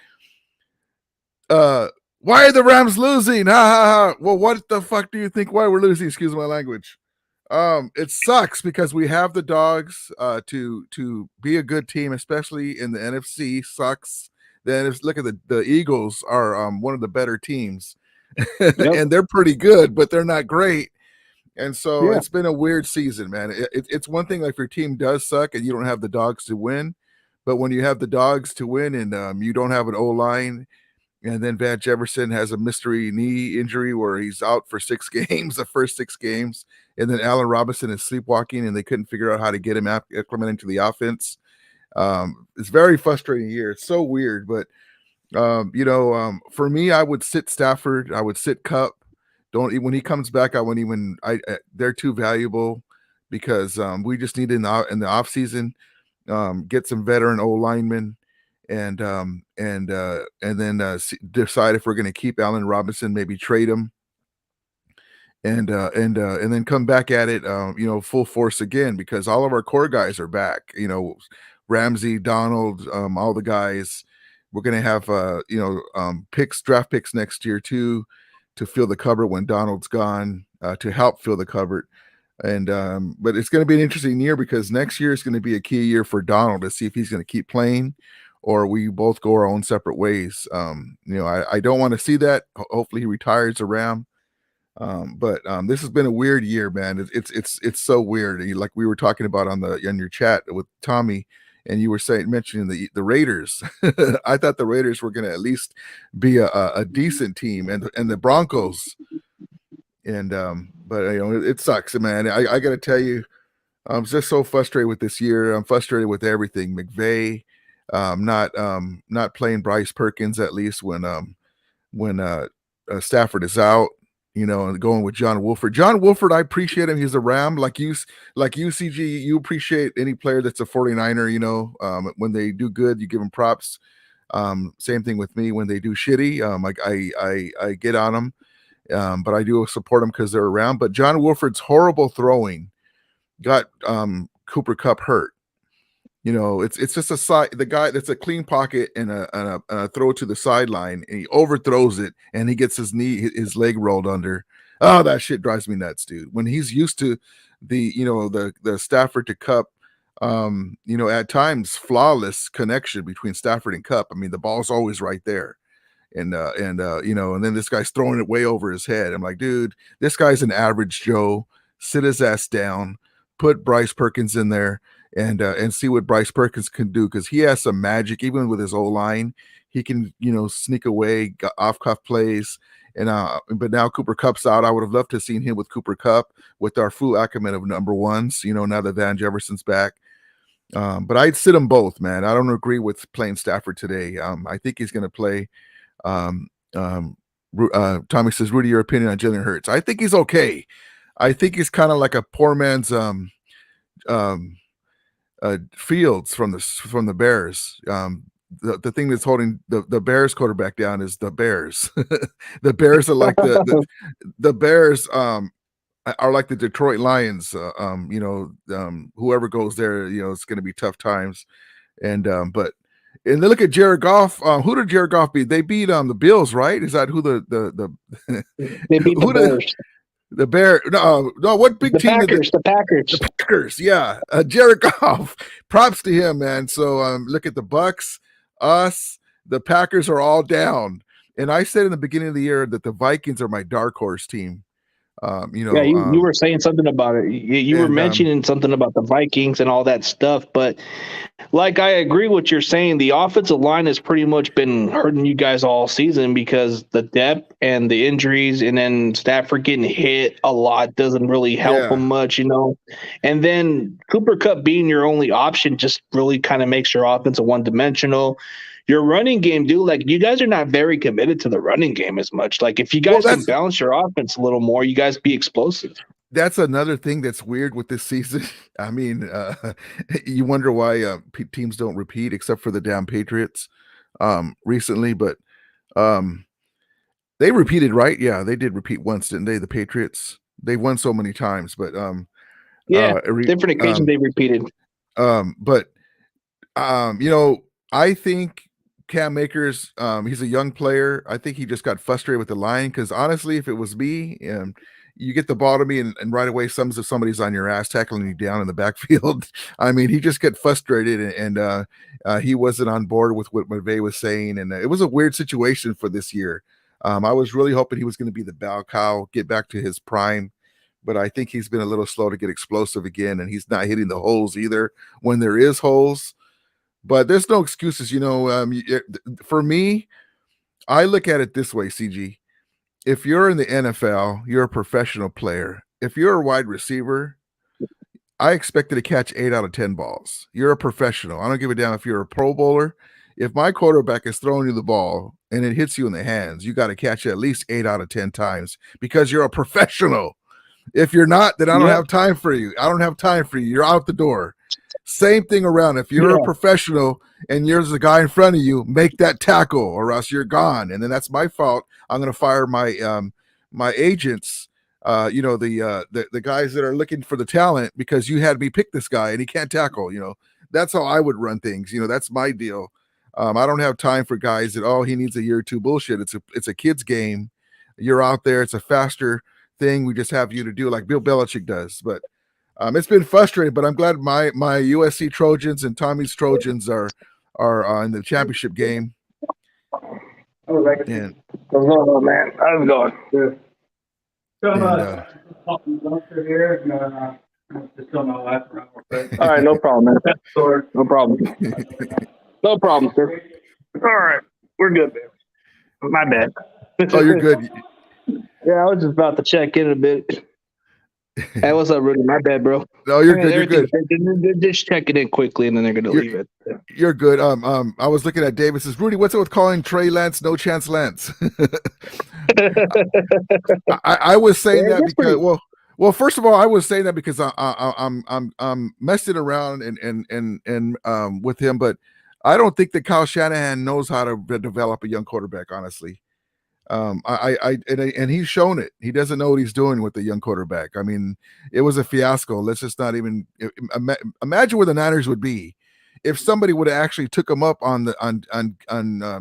why are the Rams losing? Ha ha ha. Well, what the fuck do you think why we're losing? Excuse my language. It sucks because we have the dogs to be a good team, especially in the NFC. Sucks. Then look at the Eagles are one of the better teams, and they're pretty good, but they're not great. And so it's been a weird season, man. It's one thing like if your team does suck and you don't have the dogs to win, but when you have the dogs to win and you don't have an O line And then Van Jefferson has a mystery knee injury where he's out for 6 games, the first 6 games. And then Allen Robinson is sleepwalking, and they couldn't figure out how to get him acclimated to the offense. It's very frustrating year. It's so weird, but for me, I would sit Stafford. I would sit Cup. When he comes back, I wouldn't even. They're too valuable because we just need in the off season get some veteran O linemen and then decide if we're going to keep Allen Robinson, maybe trade him, and then come back at it, full force again, because all of our core guys are back. Ramsey, Donald, all the guys. We're going to have draft picks next year too, to fill the cupboard when Donald's gone, to help fill the cupboard. And but it's going to be an interesting year because next year is going to be a key year for Donald to see if he's going to keep playing or we both go our own separate ways. I don't want to see that. Hopefully he retires a Ram. But this has been a weird year, man. It's so weird. Like we were talking about on your chat with Tommy, and you were mentioning the Raiders. I thought the Raiders were going to at least be a decent team, and the Broncos. And but it sucks, man. I got to tell you, I'm just so frustrated with this year. I'm frustrated with everything. McVay, not playing Bryce Perkins at least when Stafford is out. And going with John Wolford. John Wolford, I appreciate him. He's a Ram. Like you, CG, you appreciate any player that's a 49er, when they do good, you give them props. Same thing with me when they do shitty. I get on them, but I do support them because they're around. But John Wolford's horrible throwing got Cooper Kupp hurt. It's just the guy that's a clean pocket and a throw to the sideline, and he overthrows it and he gets his leg rolled under. Oh, that shit drives me nuts, dude. When he's used to the Stafford to Kupp, at times flawless connection between Stafford and Kupp. I mean, the ball's always right there. And then this guy's throwing it way over his head. I'm like, dude, this guy's an average Joe. Sit his ass down, put Bryce Perkins in there, and see what Bryce Perkins can do, because he has some magic. Even with his O-line, he can sneak away off cuff plays. And but now Cooper Kupp's out. I would have loved to have seen him with Cooper Kupp with our full acumen of number ones. Now that Van Jefferson's back. But I'd sit them both, man. I don't agree with playing Stafford today. I think he's going to play. Tommy says, Rudy, your opinion on Jalen Hurts? I think he's okay. I think he's kind of like a poor man's Fields from the Bears. The thing that's holding the Bears quarterback down is the Bears. The Bears are like the Bears are like the Detroit Lions. Whoever goes there, it's going to be tough times. And then look at Jared Goff. Who did Jared Goff beat? They beat the Bills, right? Is that who they beat the Bears? The Bear, no, what big team? The Packers. The Packers, yeah. Jared Goff, props to him, man. So look at the Bucks, us, the Packers are all down. And I said in the beginning of the year that the Vikings are my dark horse team. You were saying something about it. You were mentioning something about the Vikings and all that stuff, but like I agree with what you're saying. The offensive line has pretty much been hurting you guys all season because the depth and the injuries, and then Stafford getting hit a lot doesn't really help him much, And then Cooper Kupp being your only option just really kind of makes your offense one-dimensional. Your running game, dude, like you guys are not very committed to the running game as much. Like if you guys can balance your offense a little more, you guys be explosive. That's another thing that's weird with this season. I mean, you wonder why teams don't repeat, except for the damn Patriots recently. But they repeated, right? Yeah, they did repeat once, didn't they? The Patriots. They won so many times, but different occasions they repeated. I think Cam Akers, he's a young player. I think he just got frustrated with the line because honestly, if it was me, you get the ball to me and right away somebody's on your ass tackling you down in the backfield. I mean, he just got frustrated and he wasn't on board with what McVay was saying. And it was a weird situation for this year. I was really hoping he was going to be the bell cow, get back to his prime. But I think he's been a little slow to get explosive again. And he's not hitting the holes either when there is holes. But there's no excuses, for me. I look at it this way, CG. If you're in the NFL, you're a professional player. If you're a wide receiver, I expect you to catch 8 out of 10 balls. You're a professional. I don't give a damn if you're a pro bowler. If my quarterback is throwing you the ball and it hits you in the hands, you got to catch it at least 8 out of 10 times because you're a professional. If you're not, then I don't have time for you. I don't have time for you. You're out the door. Same thing around. If you're a professional and there's a guy in front of you, make that tackle or else you're gone. And then that's my fault. I'm going to fire my my agents, the guys that are looking for the talent because you had me pick this guy and he can't tackle. That's how I would run things. That's my deal. I don't have time for guys that he needs a year or two bullshit. It's a kid's game. You're out there. It's a faster thing. We just have you to do like Bill Belichick does. But it's been frustrating. But I'm glad my USC Trojans and Tommy's Trojans are in the championship game. And what's going on, man? How's it going? Good. Just tell my wife around real quick. All right, no problem, man. No problem. No problem, sir. All right, we're good, man. My bad. Oh, you're good. Yeah, I was just about to check in a bit. Hey, what's up, Rudy? My bad, bro. No, you're good. You're good. They're just checking in quickly, and then they're gonna leave it. You're good. I was looking at David. Says Rudy, what's it with calling Trey Lance No Chance Lance? I was saying that because well, first of all, I was saying that because I'm messing around and with him, but I don't think that Kyle Shanahan knows how to develop a young quarterback. Honestly, and he's shown it. He doesn't know what he's doing with the young quarterback. I mean, it was a fiasco. Let's just not even imagine where the Niners would be if somebody would have actually took him up on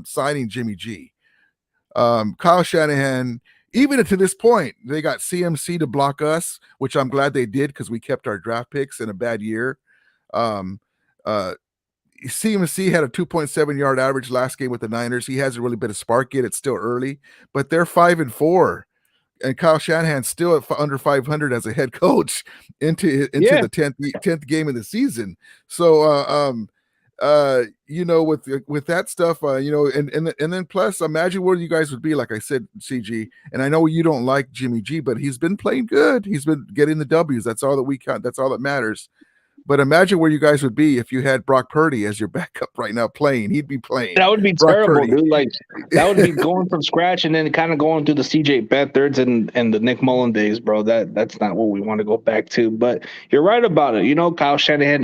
signing Jimmy G. Kyle Shanahan, even to this point, they got CMC to block us, which I'm glad they did because we kept our draft picks in a bad year. CMC had a 2.7 yard average last game with the Niners. He hasn't really been a spark yet. It's still early, but they're 5-4, and Kyle Shanahan's still at under 500 as a head coach into the 10th game of the season. So, with that stuff, and then plus, imagine where you guys would be. Like I said, CG, and I know you don't like Jimmy G, but he's been playing good. He's been getting the W's. That's all that we count. That's all that matters. But imagine where you guys would be if you had Brock Purdy as your backup right now playing. He'd be playing. That would be Brock terrible, Purdy. Dude. Like that would be going from scratch and then kind of going through the CJ Beathard's and the Nick Mullen days, bro. That's not what we want to go back to. But you're right about it. Kyle Shanahan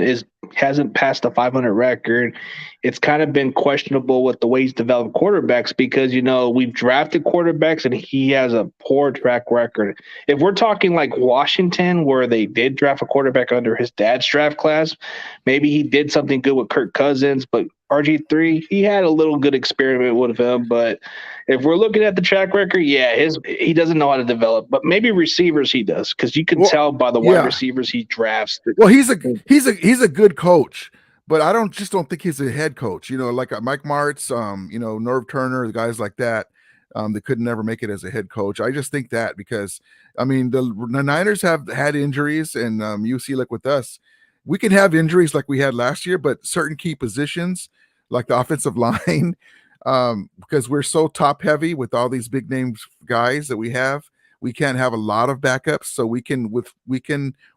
hasn't passed the 500 record. It's kind of been questionable with the way he's developed quarterbacks because, we've drafted quarterbacks and he has a poor track record. If we're talking like Washington, where they did draft a quarterback under his dad's draft class, maybe he did something good with Kirk Cousins, but RG3, he had a little good experiment with him. But if we're looking at the track record, he doesn't know how to develop. But maybe receivers he does because you can tell by the wide receivers he drafts. Well, he's a good coach. But I don't think he's a head coach, like Mike Martz, Norv Turner, the guys like that, that could never make it as a head coach. I just think that because, I mean, the Niners have had injuries, and you see, like with us, we can have injuries like we had last year, but certain key positions, like the offensive line, because we're so top heavy with all these big names guys that we can't have a lot of backups, so we can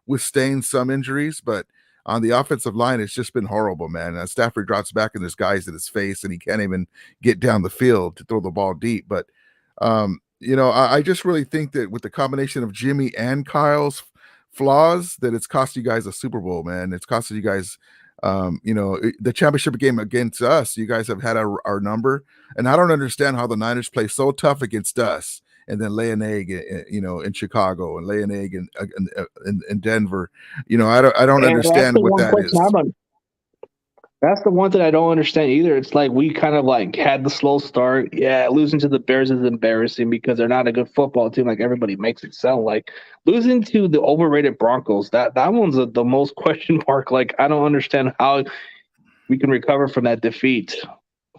withstand some injuries, but on the offensive line, it's just been horrible, man. Stafford drops back and there's guys in his face and he can't even get down the field to throw the ball deep. But, I just really think that with the combination of Jimmy and Kyle's flaws, that it's cost you guys a Super Bowl, man. It's costing you guys, the championship game against us. You guys have had our number. And I don't understand how the Niners play so tough against us and then lay an egg, in Chicago and lay an egg in Denver. I don't understand what that is. That's the one thing I don't understand either. It's like we kind of like had the slow start. Yeah, losing to the Bears is embarrassing because they're not a good football team like everybody makes it sound like. Losing to the overrated Broncos, that one's the most question mark. Like, I don't understand how we can recover from that defeat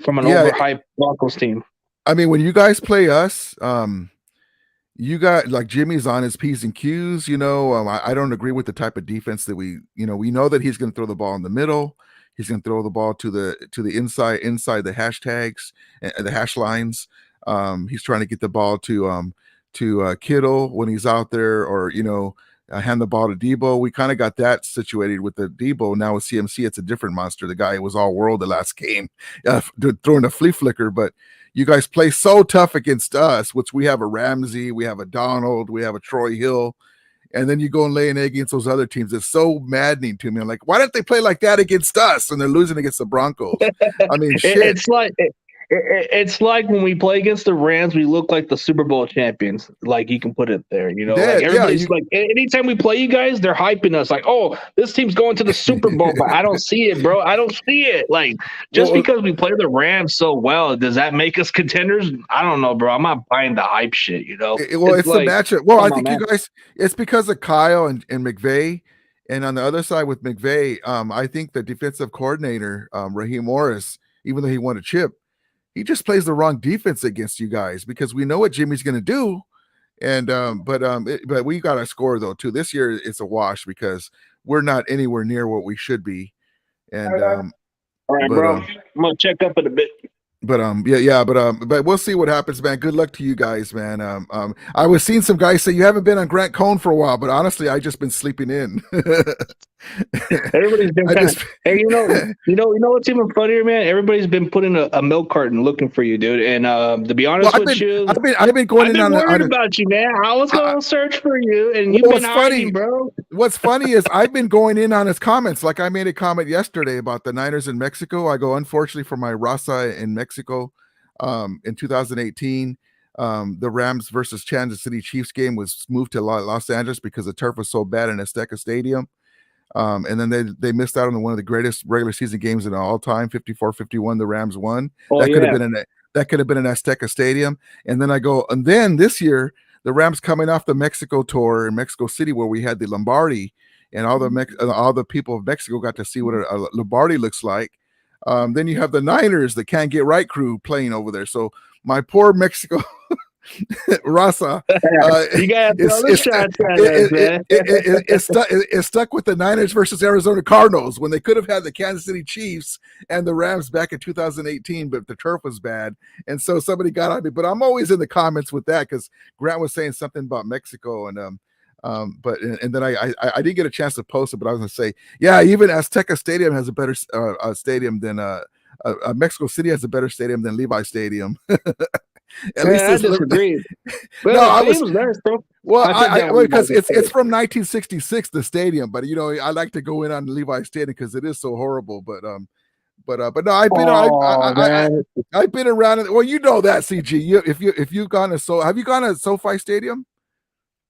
from an overhyped Broncos team. I mean, when you guys play us, you got like Jimmy's on his P's and Q's, I don't agree with the type of defense that we know that he's going to throw the ball in the middle. He's going to throw the ball to the inside the hashtags and the hash lines. He's trying to get the ball to Kittle when he's out there, or hand the ball to Debo. We kind of got that situated with the Debo. Now with CMC, it's a different monster. The guy was all world the last game, throwing a flea flicker. But you guys play so tough against us, which we have a Ramsey, we have a Donald, we have a Troy Hill. And then you go and lay an egg against those other teams. It's so maddening to me. I'm like, why don't they play like that against us? And they're losing against the Broncos. I mean, shit. It's like when we play against the Rams, we look like the Super Bowl champions. Like, you can put it there, like everybody's like, anytime we play you guys, they're hyping us like, oh, this team's going to the Super Bowl, but I don't see it, bro. I don't see it. Like, just because we play the Rams so well, does that make us contenders? I don't know, bro. I'm not buying the hype shit, it's like, the matchup. Well, I think you guys, it's because of Kyle and McVay. And on the other side with McVay, I think the defensive coordinator, Raheem Morris, even though he won a chip, he just plays the wrong defense against you guys, because we know what Jimmy's going to do. And but we got to score though too. This year it's a wash because we're not anywhere near what we should be. And all right, bro. I'm gonna check up in a bit. But but we'll see what happens, man. Good luck to you guys, man. I was seeing some guys say you haven't been on Grant Cohn for a while, but honestly, I just been sleeping in. Everybody's been hey, you know what's even funnier, man? Everybody's been putting a milk carton looking for you, dude. And to be honest with you, I've been going in worried about you, man. I was going to search for you, and you've been hiding, bro. What's funny is I've been going in on his comments. Like, I made a comment yesterday about the Niners in Mexico. I go, unfortunately for my Raza in Mexico, in 2018, the Rams versus Kansas City Chiefs game was moved to Los Angeles because the turf was so bad in Azteca Stadium. And then they missed out on one of the greatest regular season games in all time, 54-51. The Rams won. That could have been an Azteca Stadium. And then I go, and then this year the Rams coming off the Mexico tour in Mexico City, where we had the Lombardi, and all the people of Mexico got to see what a Lombardi looks like. Then you have the Niners, the Can't Get Right crew, playing over there. So my poor Mexico Raza, you got it's stuck with the Niners versus Arizona Cardinals when they could have had the Kansas City Chiefs and the Rams back in 2018, but the turf was bad, and so somebody got on me. But I'm always in the comments with that because Grant was saying something about Mexico, and then I didn't get a chance to post it, but I was gonna say, yeah, even Azteca Stadium has a better stadium than Mexico City has a better stadium than Levi Stadium. At least I disagree. Well, no, I was nice, bro. Well, because it's from 1966, the stadium, but I like to go in on Levi Stadium because it is so horrible. But no, I've been around it. Well, you know that, CG. If you've gone to have you gone to SoFi Stadium?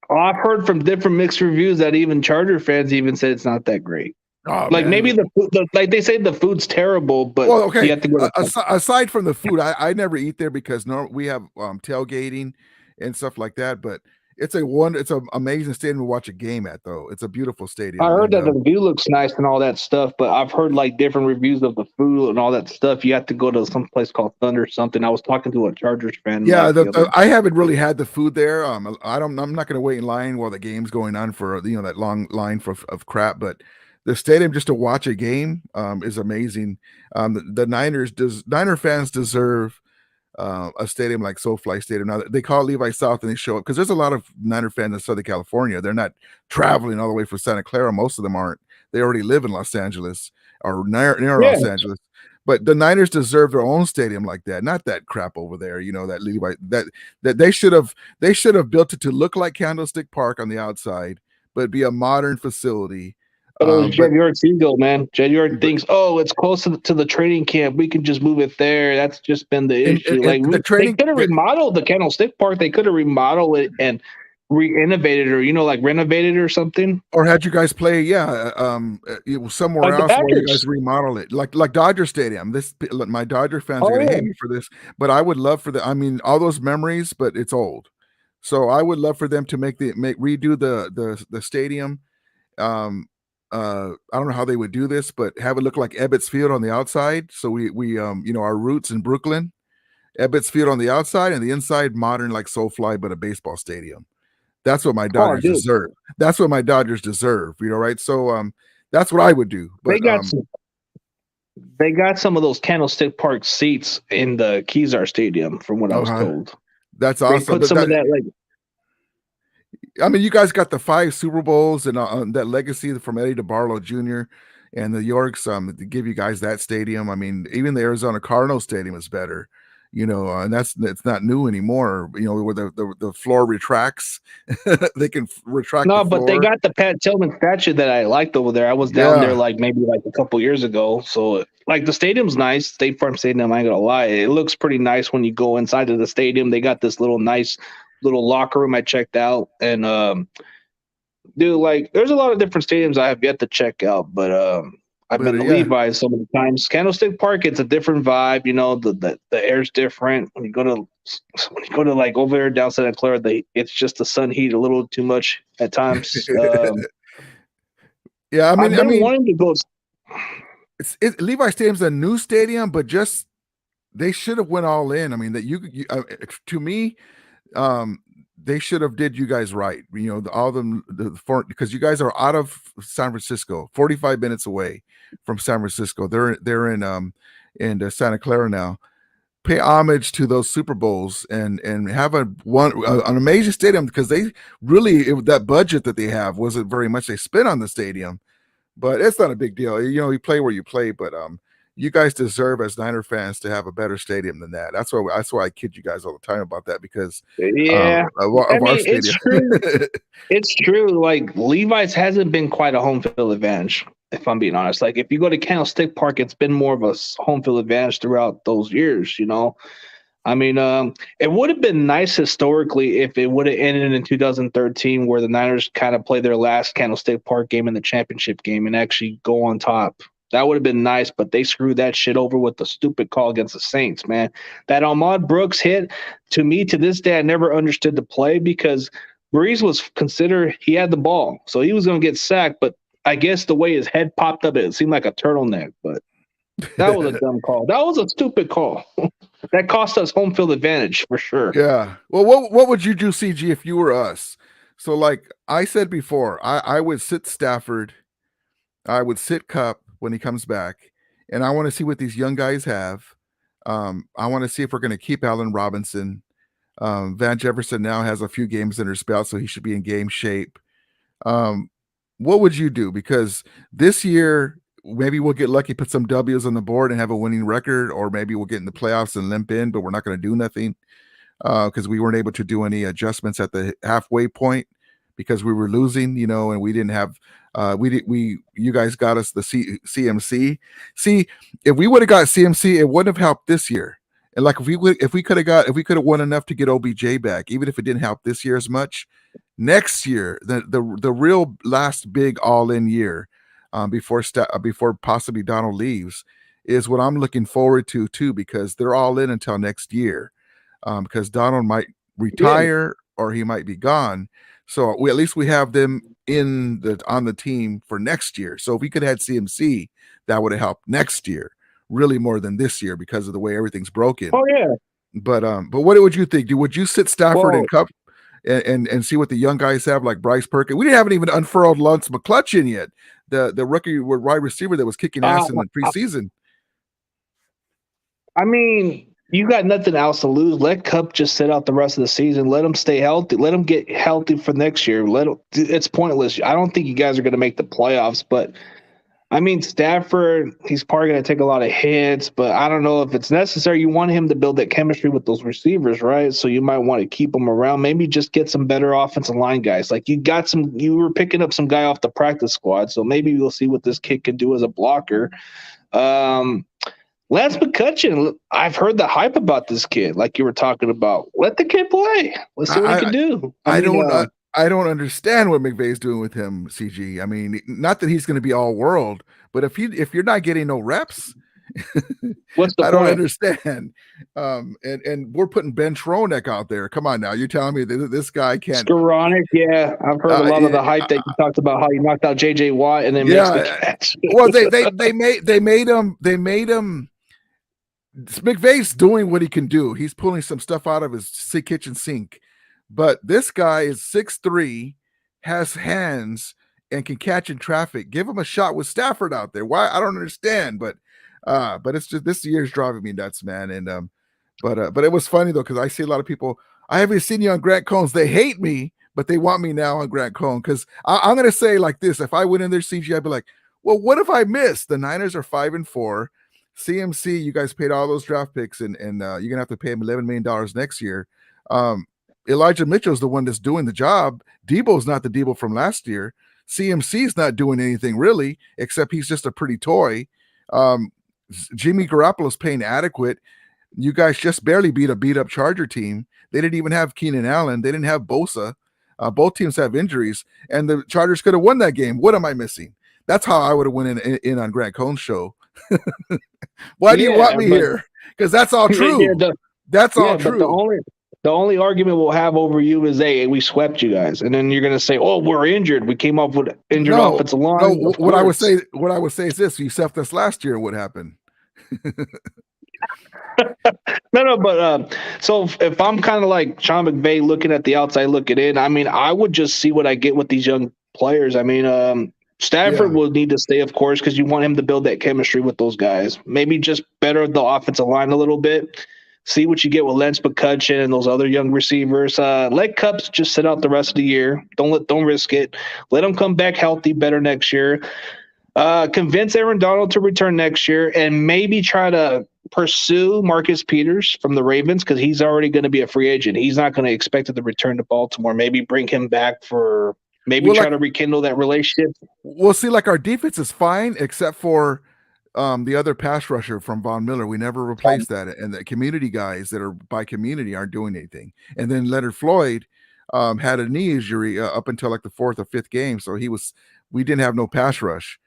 Oh, I've heard from different mixed reviews that even Charger fans even said it's not that great. Oh, like, man. Maybe the food, like they say the food's terrible, but you have to go aside from the food, I never eat there because we have tailgating and stuff like that. But it's an amazing stadium to watch a game at, though. It's a beautiful stadium. I heard that the view looks nice and all that stuff, but I've heard like different reviews of the food and all that stuff. You have to go to some place called Thunder or something. I was talking to a Chargers fan. Yeah, I haven't really had the food there. I'm not going to wait in line while the game's going on for that long line of crap, but the stadium just to watch a game is amazing. The Niner fans deserve a stadium like SoFi Stadium. Now they call it Levi South and they show up because there's a lot of Niner fans in Southern California. They're not traveling all the way from Santa Clara. Most of them aren't. They already live in Los Angeles or near Los Angeles. But the Niners deserve their own stadium like that, not that crap over there. That Levi that they should have built it to look like Candlestick Park on the outside, but be a modern facility. Jed York's ego, man. Jed York thinks, it's close to the training camp. We can just move it there. That's just been the issue. They could have remodeled the Candlestick Park. They could have remodeled it and re-innovated or like renovated or something. Or had you guys play, somewhere else where you guys remodel it, like Dodger Stadium. My Dodger fans are going to hate me for this, but I would love for all those memories, but it's old. So I would love for them to redo the stadium. I don't know how they would do this, but have it look like Ebbets Field on the outside. So we our roots in Brooklyn, Ebbets Field on the outside and the inside modern like SoFi, but a baseball stadium. That's what my Dodgers deserve. That's what my Dodgers deserve. Right. So that's what I would do. But They got some of those Candlestick Park seats in the Kezar Stadium, from what I was told. That's They awesome. put some of that, like, I mean, you guys got the 5 Super Bowls and that legacy from Eddie DeBarlo Jr. and the Yorks to give you guys that stadium. I mean, even the Arizona Cardinals stadium is better, and it's not new anymore. Where the floor retracts, they can retract no, the but they floor. got the Pat Tillman statue that I liked over there. I was down there maybe a couple years ago. So like the stadium's nice. State Farm Stadium, I ain't gonna lie. It looks pretty nice when you go inside of the stadium. They got this nice little locker room I checked out. And dude, like there's a lot of different stadiums I have yet to check out, but I've been to Levi's so many times. Candlestick Park, it's a different vibe. The air's different. When you go to like over there down Santa Clara, it's just the sun heat a little too much at times. Yeah, I mean, wanting to go. Levi Stadium's a new stadium, but just they should have went all in. I mean, to me, they should have did you guys right. Because you guys are out of San Francisco, 45 minutes away from San Francisco. They're in Santa Clara now. Pay homage to those Super Bowls and have an amazing stadium, because they really that budget that they have wasn't very much they spent on the stadium, but it's not a big deal. You play where you play, but you guys deserve as Niner fans to have a better stadium than that. That's why I kid you guys all the time about that, because our stadium. It's true. It's true. Like Levi's hasn't been quite a home field advantage, if I'm being honest. Like if you go to Candlestick Park, it's been more of a home field advantage throughout those years. I mean, it would have been nice historically if it would have ended in 2013, where the Niners kind of play their last Candlestick Park game in the championship game and actually go on top. That would have been nice, but they screwed that shit over with the stupid call against the Saints, man. That Ahmad Brooks hit, to me, to this day, I never understood the play, because Breeze was considered, he had the ball, so he was going to get sacked, but I guess the way his head popped up, it seemed like a turtleneck, but that was a dumb call. That was a stupid call. That cost us home field advantage for sure. Yeah. Well, what would you do, CG, if you were us? So like I said before, I would sit Stafford, I would sit Cup when he comes back, and I want to see what these young guys have. I want to see if we're going to keep Allen Robinson. Van Jefferson now has a few games in his belt, so he should be in game shape. What would you do? Because this year, maybe we'll get lucky, put some W's on the board and have a winning record, or maybe we'll get in the playoffs and limp in, but we're not going to do nothing because we weren't able to do any adjustments at the halfway point because we were losing, and we didn't have you guys got us the CMC. See, if we would have got CMC, it wouldn't have helped this year. And like if we could have won enough to get OBJ back, even if it didn't help this year as much, next year, the real last big all-in year, before possibly Donald leaves, is what I'm looking forward to too, because they're all in until next year, because Donald might retire or he might be gone. So at least we have them on the team for next year. So if we could have had CMC, that would have helped next year really more than this year because of the way everything's broken. Oh yeah. But what would you think? Would you sit Stafford and Cup and see what the young guys have, like Bryce Perkins? We haven't even unfurled Lance McCutcheon yet, the rookie wide receiver that was kicking ass in the preseason. I mean, you got nothing else to lose. Let Cup just sit out the rest of the season. Let him stay healthy. Let him get healthy for next year. It's pointless. I don't think you guys are going to make the playoffs, but I mean, Stafford, he's probably going to take a lot of hits, but I don't know if it's necessary. You want him to build that chemistry with those receivers, right? So you might want to keep him around. Maybe just get some better offensive line guys. Like you were picking up some guy off the practice squad, so maybe we'll see what this kid can do as a blocker. Lance McCutcheon, I've heard the hype about this kid, like you were talking about. Let the kid play. Let's see what he can do. I don't understand what McVay's doing with him, CG. I mean, not that he's going to be all world, but if you're not getting no reps, what's the point? I don't understand. And we're putting Ben Tronek out there. Come on now, you're telling me that this guy can't. Skowronek, yeah, I've heard a lot of the hype that you talked about how you knocked out JJ Watt and then makes the catch. Well, they made him. McVay's doing what he can do. He's pulling some stuff out of his kitchen sink. But this guy is 6'3", has hands, and can catch in traffic. Give him a shot with Stafford out there. Why? I don't understand. But But it's just this year's driving me nuts, man. And but it was funny though because I see a lot of people. I haven't seen you on Grant Cohn's. They hate me, but they want me now on Grant Cohn because I'm gonna say like this: if I went in there CG, I'd be like, well, what if I missed? The Niners are 5-4. CMC, you guys paid all those draft picks, and you're gonna have to pay him $11 million next year. Elijah Mitchell's the one that's doing the job. Debo's not the Debo from last year. CMC's not doing anything really, except he's just a pretty toy. Jimmy Garoppolo's paying adequate. You guys just barely beat a beat-up Charger team. They didn't even have Keenan Allen. They didn't have Bosa. Both teams have injuries, and the Chargers could have won that game. What am I missing? That's how I would have went in on Grant Cohn's show. Why do you want me here? Because that's all true. That's all true. The only argument we'll have over you is, hey, we swept you guys, and then you're going to say, oh, we're injured. We came up with injured offensive line. No, what I would say is this: you swept us last year. What happened? No, but so if I'm kind of like Sean McVay looking at the outside looking in, I mean, I would just see what I get with these young players. I mean, Stafford will need to stay, of course, because you want him to build that chemistry with those guys. Maybe just better the offensive line a little bit. See what you get with Lance McCutcheon and those other young receivers. Let Cupps just sit out the rest of the year. Don't risk it. Let him come back healthy, better next year. Convince Aaron Donald to return next year, and maybe try to pursue Marcus Peters from the Ravens because he's already going to be a free agent. He's not going to expect it to return to Baltimore. Maybe bring him back for try to rekindle that relationship. We'll see. Like our defense is fine except for the other pass rusher from Von Miller. We never replaced that, and the community guys that are by community aren't doing anything. And then Leonard Floyd had a knee injury up until like the 4th or 5th game, so we didn't have no pass rush.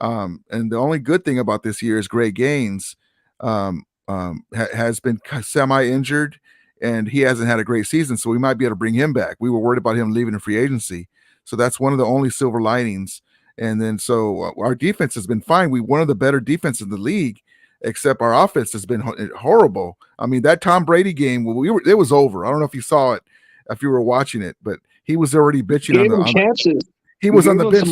And the only good thing about this year is Gray Gaines has been semi-injured, and he hasn't had a great season, so we might be able to bring him back. We were worried about him leaving in free agency, so that's one of the only silver linings. And then so our defense has been fine. One of the better defenses in the league, except our offense has been horrible. I mean, that Tom Brady game, it was over. I don't know if you saw it, if you were watching it, but he was already bitching on the chances. He was on the bench.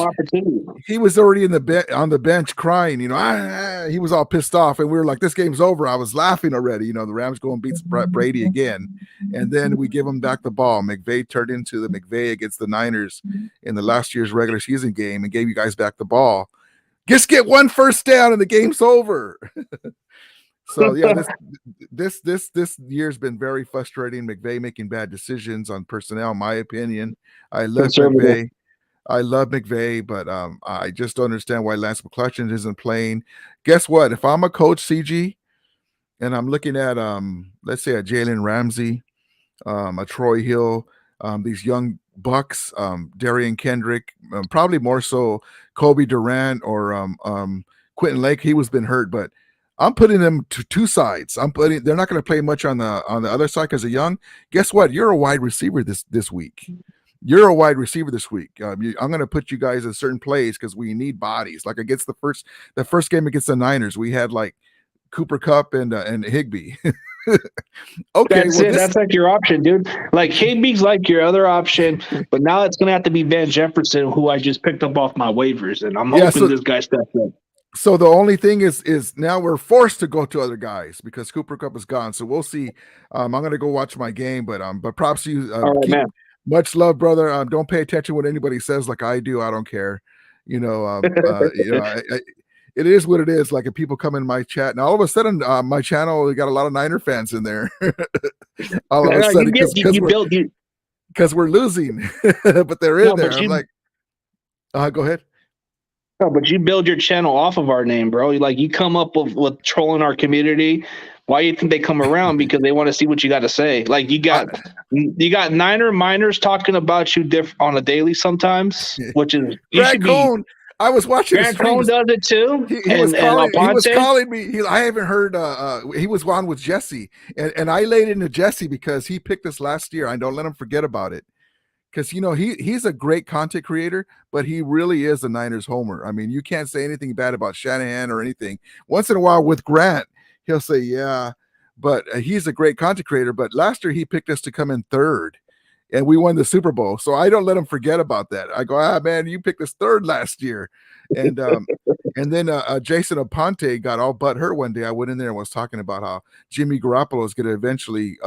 He was already on the bench crying. You know, he was all pissed off, and we were like, "This game's over." I was laughing already. You know, the Rams go and beats Brady again, and then we give him back the ball. McVay turned into the McVay against the Niners in the last year's regular season game, and gave you guys back the ball. Just get one first down, and the game's over. So yeah, this year's been very frustrating. McVay making bad decisions on personnel, in my opinion. I love McVay, but I just don't understand why Lance McCutcheon isn't playing. Guess what? If I'm a coach, CG, and I'm looking at let's say a Jalen Ramsey, a Troy Hill, these young bucks, Darian Kendrick, probably more so Kobe Durant or Quentin Lake. He was been hurt, but I'm putting them to two sides. They're not going to play much on the other side because they're young. Guess what? You're a wide receiver this week. You're a wide receiver this week. I'm going to put you guys in certain plays because we need bodies. Like against the first game against the Niners, we had like Cooper Kupp and Higbee. Okay, that's like your option, dude. Like Higbee's like your other option, but now it's going to have to be Van Jefferson, who I just picked up off my waivers, and I'm hoping this guy steps up. So the only thing is now we're forced to go to other guys because Cooper Kupp is gone. So we'll see. I'm going to go watch my game, but props to you. All right, man. Much love, brother. Don't pay attention to what anybody says like I do. I don't care. You know, it is what it is. Like if people come in my chat, and all of a sudden my channel, we got a lot of Niner fans in there. All of a sudden, because we're losing, but they're in there. I'm like, go ahead. No, but you build your channel off of our name, bro. Like you come up with trolling our community. Why do you think they come around? Because they want to see what you got to say. Like you got Niner miners talking about you on a daily sometimes, which is Grant Cohn. I was watching. Grant Cohn does it too. He was calling me. I haven't heard. He was on with Jesse, and I laid into Jesse because he picked us last year. I don't let him forget about it. Because you know he's a great content creator, but he really is a Niners homer. I mean, you can't say anything bad about Shanahan or anything. Once in a while with Grant, he'll say, yeah, but he's a great content creator. But last year he picked us to come in third, and we won the Super Bowl. So I don't let him forget about that. I go, man, you picked us third last year. And then Jason Aponte got all but hurt one day. I went in there and was talking about how Jimmy Garoppolo is going to eventually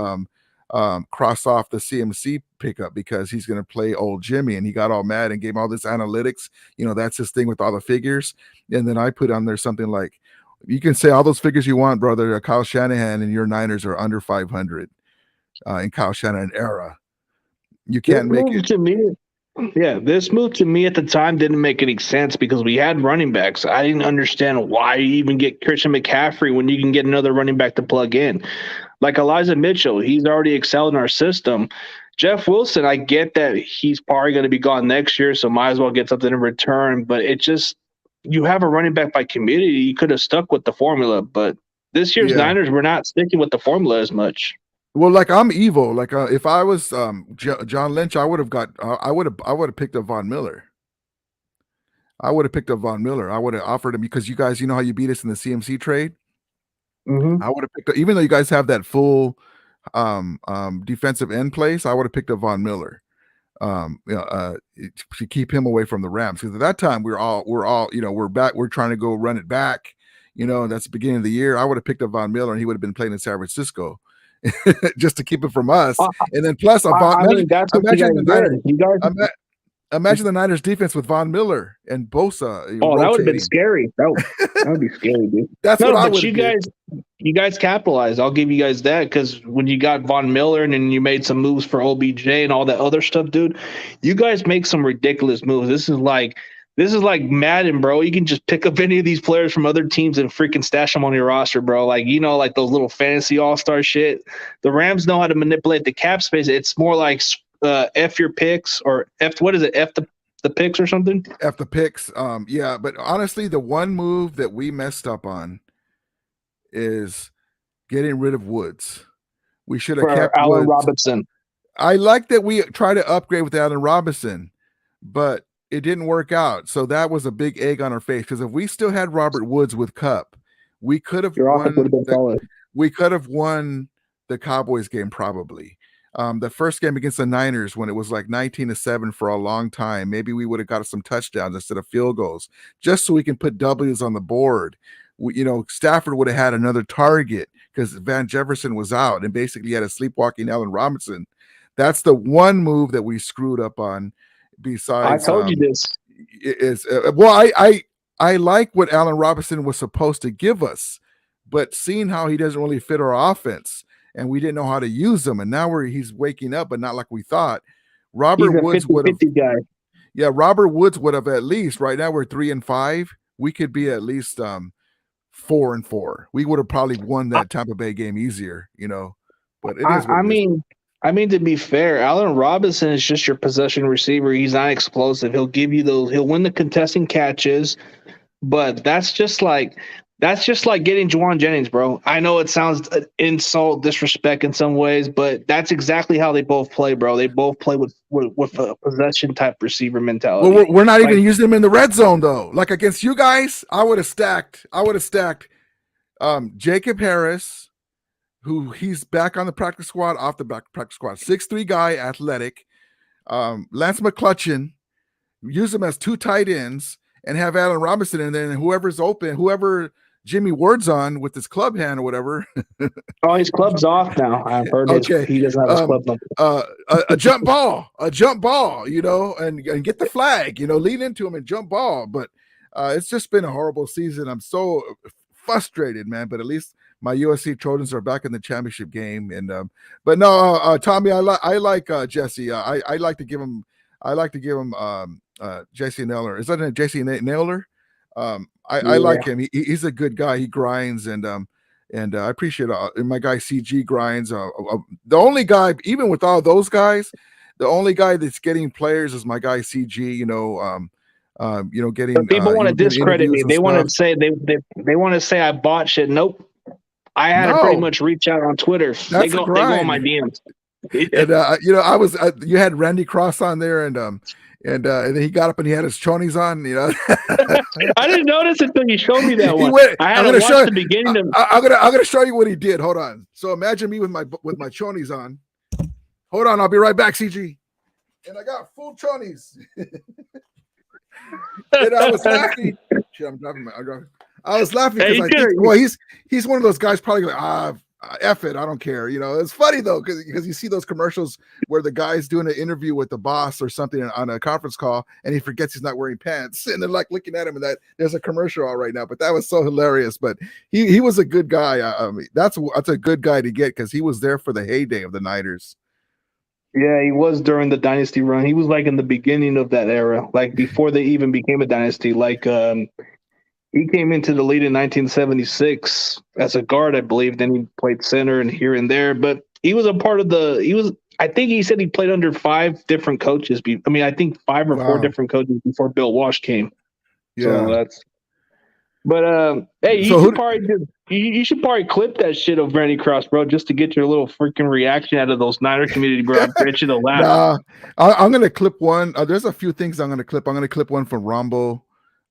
cross off the CMC pickup because he's going to play old Jimmy, and he got all mad and gave all this analytics. That's his thing with all the figures. And then I put on there something like, you can say all those figures you want, brother. Kyle Shanahan and your Niners are under 500 in Kyle Shanahan era. You can't make it. This move to me at the time didn't make any sense because we had running backs. I didn't understand why you even get Christian McCaffrey when you can get another running back to plug in. Like Elijah Mitchell, he's already excelled in our system. Jeff Wilson, I get that he's probably going to be gone next year, so might as well get something in return. But it just, you have a running back by community. You could have stuck with the formula. But this year's Niners, we're not sticking with the formula as much. Well, like I'm evil. Like if I was John Lynch, I would have picked up Von Miller. I would have offered him because you guys, how you beat us in the CMC trade. Mm-hmm. I would have picked up, even though you guys have that full defensive end place. I would have picked up Von Miller to keep him away from the Rams, because at that time we're back. We're trying to go run it back. That's the beginning of the year. I would have picked up Von Miller, and he would have been playing in San Francisco. Just to keep it from us, and then plus, imagine the Niners defense with Von Miller and Bosa. That would have been scary. That would be scary, dude. That's what I would. You guys capitalized. I'll give you guys that, because when you got Von Miller and then you made some moves for OBJ and all that other stuff, dude, you guys make some ridiculous moves. This is like Madden, bro. You can just pick up any of these players from other teams and freaking stash them on your roster, bro. Like those little fantasy all-star shit. The Rams know how to manipulate the cap space. It's more like F your picks, or what is it? F the picks or something? F the picks. Yeah, but honestly, the one move that we messed up on is getting rid of Woods. We should have kept Allen Woods. Robinson. I like that we try to upgrade with Allen Robinson, but it didn't work out. So that was a big egg on our face, because if we still had Robert Woods with Kupp, we could have won. We could have won the Cowboys game probably. The first game against the Niners, when it was like 19-7 for a long time, maybe we would have got some touchdowns instead of field goals, just so we can put W's on the board. Stafford would have had another target because Van Jefferson was out, and basically had a sleepwalking Allen Robinson. That's the one move that we screwed up on. Besides, I told you this. I like what Allen Robinson was supposed to give us, but seeing how he doesn't really fit our offense, and we didn't know how to use him, and now he's waking up, but not like we thought. Robert Woods would have. Yeah, Robert Woods would have at least. Right now we're 3-5. We could be at least 4-4. We would have probably won that Tampa Bay game easier, But it is. I mean, to be fair, Allen Robinson is just your possession receiver. He's not explosive. He'll give you those. He'll win the contesting catches, but that's just like getting Juwan Jennings, bro. I know it sounds insult, disrespect in some ways, but that's exactly how they both play, bro. They both play with a possession type receiver mentality. Well, we're not even using them in the red zone though. Like against you guys, I would have stacked Jacob Harris, who he's back on the practice squad, off the practice squad. 6'3" guy, athletic. Lance McCutcheon, use him as two tight ends, and have Allen Robinson in there, and whoever's open, whoever Jimmy Ward's on with his club hand or whatever. Oh, his club's off now. I've heard he doesn't have his club number. A jump ball, and get the flag, lean into him and jump ball. But it's just been a horrible season. I'm so frustrated, man, but at least my USC Trojans are back in the championship game. And but no, Tommy, I like Jesse. I like to give him Jesse Naylor. Is that a Jesse Naylor? I like him. He's a good guy. He grinds, and I appreciate my guy CG grinds. The only guy, even with all those guys, the only guy that's getting players is my guy CG. Getting. But people want to discredit me. They want to say they want to say I bought shit. Nope. I had to pretty much reach out on Twitter. They go on my DMs. And I was you had Randy Cross on there, and then he got up and he had his chonies on. I didn't notice it until you showed me that one. I had to watch the beginning of. I'm gonna show you what he did. Hold on. So imagine me with my chonies on. Hold on, I'll be right back, CG. And I got full chonies. And I was laughing. Shit, I'm driving. I was laughing Hey, because you I coulda- think, well, he's one of those guys probably like, F it, I don't care. You know, it's funny though, because you see those commercials where the guy's doing an interview with the boss or something on a conference call and he forgets he's not wearing pants. And they're like looking at him and that there's a commercial out right now. But that was so hilarious. But he was a good guy. I mean, that's a good guy to get because he was there for the heyday of the Niners. Yeah, he was during the dynasty run. He was like in the beginning of that era, like before they even became a dynasty. Like he came into the league in 1976 as a guard, I believe. Then he played center and here and there. But he was a part of the. He was. I think he said he played under 5 different coaches. I think 5 or 4 Wow. different coaches before Bill Walsh came. Yeah. So that's. But hey, So you should probably clip that shit of Randy Cross, bro, just to get your little freaking reaction out of those Niner community, bro. I bet you they'll laugh. Nah, I'm gonna clip one. There's a few things I'm gonna clip. I'm gonna clip one from Rombo,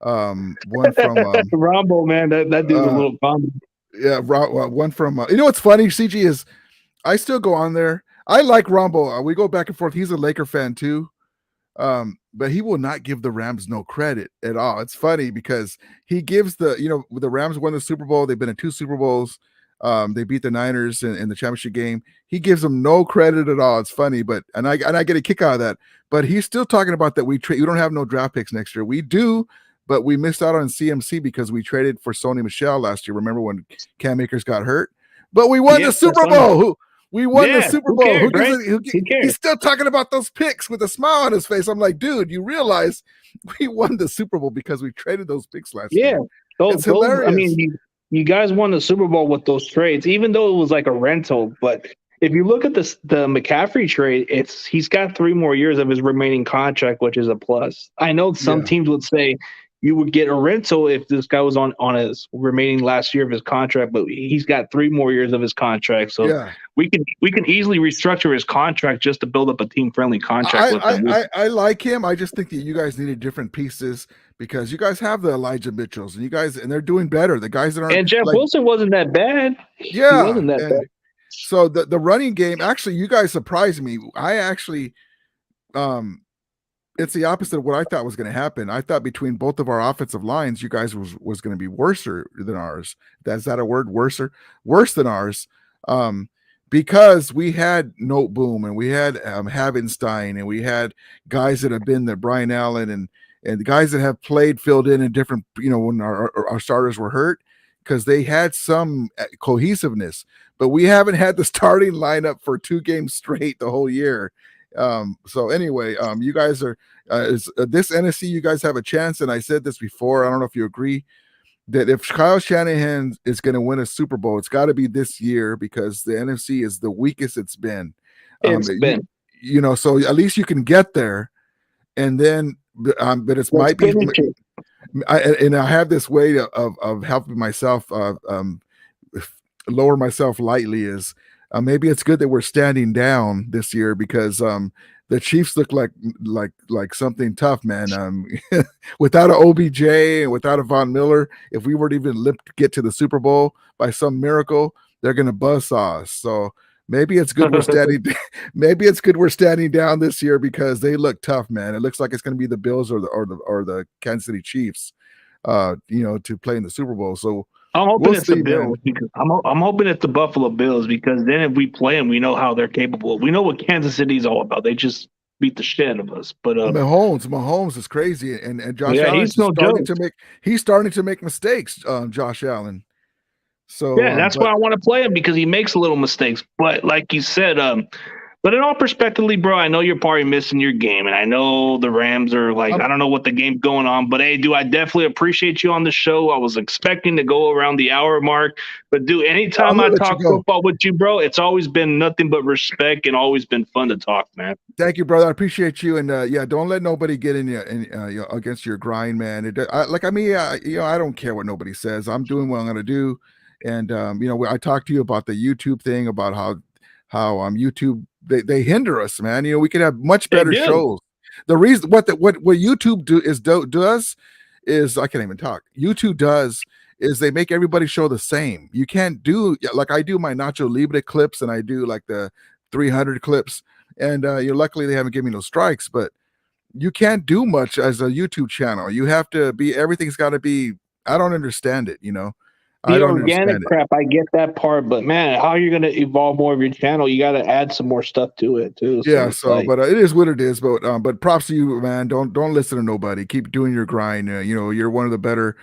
one from Rombo, man, that dude's a little bum. yeah, one from you know what's funny, CG, is I still go on there. I like Rombo. We go back and forth. He's a Laker fan too. But he will not give the Rams no credit at all. It's funny because he gives the Rams won the Super Bowl. They've been in 2 Super Bowls. They beat the Niners in the championship game. He gives them no credit at all. It's funny, but and I get a kick out of that. But he's still talking about that we don't have no draft picks next year. We do, but we missed out on CMC because we traded for Sony Michel last year. Remember when Cam Akers got hurt? But we won the Super Bowl. We won the Super Bowl. Cares, Who right? cares? He's still talking about those picks with a smile on his face. I'm like, dude, you realize we won the Super Bowl because we traded those picks last year. It's hilarious. I mean, you guys won the Super Bowl with those trades, even though it was like a rental. But if you look at the McCaffrey trade, he's got 3 more years of his remaining contract, which is a plus. I know some teams would say you would get a rental if this guy was on his remaining last year of his contract, but he's got 3 more years of his contract. So we can easily restructure his contract just to build up a team-friendly contract with him. I like him. I just think that you guys needed different pieces because you guys have the Elijah Mitchells and they're doing better. The guys that aren't and Jeff Wilson wasn't that bad. Yeah, he wasn't that bad. So the running game, actually, you guys surprised me. I actually it's the opposite of what I thought was going to happen. I thought between both of our offensive lines, you guys was going to be worser than ours. Is that a word? Worse than ours. Because we had Note Boom and we had Havenstein and we had guys that have been there, Brian Allen and the guys that have filled in different, when our starters were hurt because they had some cohesiveness, but we haven't had the starting lineup for 2 games straight the whole year. So anyway, you guys are this NFC, you guys have a chance. And I said this before, I don't know if you agree that if Kyle Shanahan is going to win a Super Bowl, it's got to be this year because the NFC is the weakest it's been. So at least you can get there and then, but it might be, I have this way of helping myself, lower myself lightly is, maybe it's good that we're standing down this year because the Chiefs look like something tough, man. Without an OBJ and without a Von Miller, if we were to even get to the Super Bowl by some miracle, they're gonna buzzsaw us. So maybe it's good we're standing. Maybe it's good we're standing down this year because they look tough, man. It looks like it's gonna be the Bills or the Kansas City Chiefs, to play in the Super Bowl. So. I'm hoping it's the Bills because I'm hoping it's the Buffalo Bills because then if we play them, we know how they're capable. We know what Kansas City is all about. They just beat the shit out of us. But Mahomes is crazy, and Josh Allen he's starting to make mistakes. Josh Allen. So that's why I want to play him because he makes little mistakes. But like you said, but in all perspectively, bro, I know you're probably missing your game, and I know the Rams are I don't know what the game's going on, but hey, I definitely appreciate you on the show. I was expecting to go around the hour mark, but anytime I talk football with you, bro, it's always been nothing but respect and always been fun to talk, man. Thank you, brother. I appreciate you, and don't let nobody get in against your grind, man. I don't care what nobody says. I'm doing what I'm gonna do, and I talked to you about the YouTube thing about how YouTube. They hinder us, man. We could have much better shows. The reason what YouTube does is I can't even talk. YouTube does is they make everybody show the same. You can't do like I do my Nacho Libre clips and I do like the 300 clips, and luckily they haven't given me no strikes. But you can't do much as a YouTube channel. You have to be, everything's got to be, I don't understand it, I The don't organic understand it. crap, I get that part, but man, how are you going to evolve more of your channel? You got to add some more stuff to it too. Yeah, it's like, but it is what it is. But props to you, man. Don't listen to nobody. Keep doing your grind. You're one of the better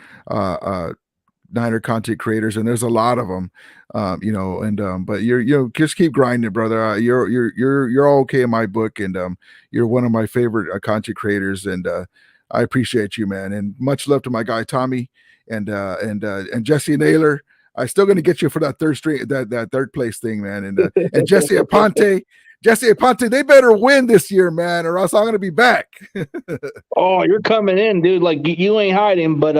Niner content creators, and there's a lot of them. But you're just keep grinding, brother. You're all okay in my book, and you're one of my favorite content creators, and I appreciate you, man. And much love to my guy Tommy and Jesse Naylor. I'm still going to get you for that that third place thing, man. And Jesse Aponte. Jesse Aponte, they better win this year, man, or else I'm going to be back. oh, you're coming in, dude. Like you ain't hiding, but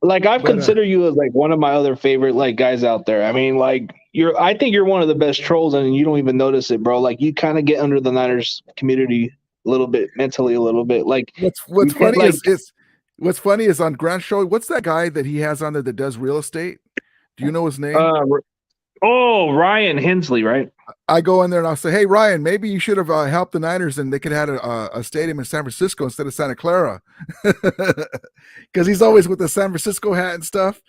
I've considered you as like one of my other favorite like guys out there. I mean, like I think you're one of the best trolls, and you don't even notice it, bro. Like you kind of get under the Niners community a little bit, mentally a little bit. Like what's funny is on Grant Show, what's that guy that he has on there that does real estate? Do you know his name? Ryan Hensley, right? I go in there and I'll say, hey, Ryan, maybe you should have helped the Niners and they could have had a stadium in San Francisco instead of Santa Clara. Because he's always with the San Francisco hat and stuff.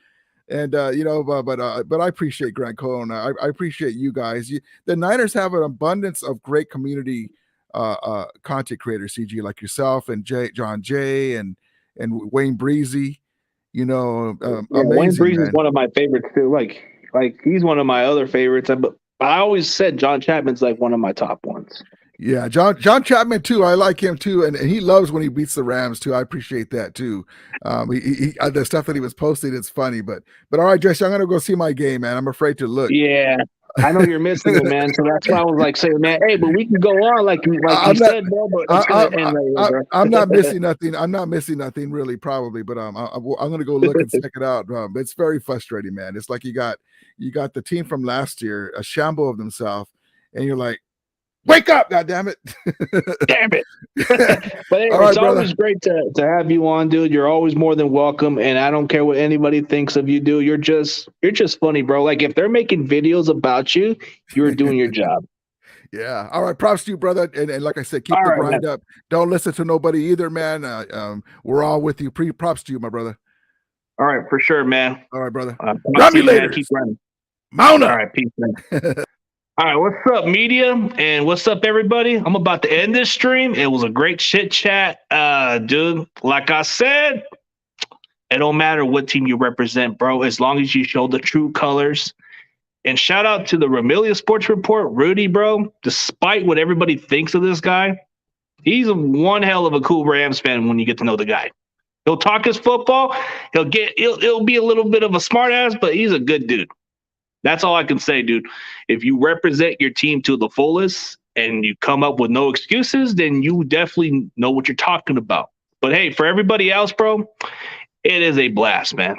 And, but I appreciate Grant Cohen. I appreciate you guys. The Niners have an abundance of great community content creators, CG, like yourself and John Jay and Wayne Breezy. Amazing, Wayne Breeze man. is one of my favorites too. Like he's one of my other favorites. But I always said John Chapman's like one of my top ones. Yeah, John Chapman too. I like him too, and he loves when he beats the Rams too. I appreciate that too. The stuff that he was posting, it's funny. But all right, Jesse, I'm gonna go see my game, man. I'm afraid to look. Yeah, I know you're missing it, man. So that's why I was like saying, man, hey, but we can go on like you said, bro. But it's gonna end right here, bro. I'm not missing nothing. I'm not missing nothing, really, probably. But I'm gonna go look and check it out. It's very frustrating, man. It's like you got the team from last year, a shamble of themselves, and you're like, wake up, God damn it. Damn it. But hey, it's always great to have you on, dude. You're always more than welcome. And I don't care what anybody thinks of you, dude. You're just funny, bro. Like if they're making videos about you, you're doing your job. Yeah. All right. Props to you, brother. And like I said, keep the grind up. Don't listen to nobody either, man. We're all with you. Props to you, my brother. All right, for sure, man. All right, brother. Grab me later. Keep running. Mount up. All right, peace, man. All right, what's up, media? And what's up, everybody? I'm about to end this stream. It was a great chit chat. Dude, like I said, it don't matter what team you represent, bro, as long as you show the true colors. And shout out to the Ramilia Sports Report, Rudy, bro. Despite what everybody thinks of this guy, he's one hell of a cool Rams fan when you get to know the guy. He'll talk his football. He'll be a little bit of a smartass, but he's a good dude. That's all I can say, dude. If you represent your team to the fullest and you come up with no excuses, then you definitely know what you're talking about. But hey, for everybody else, bro, it is a blast, man.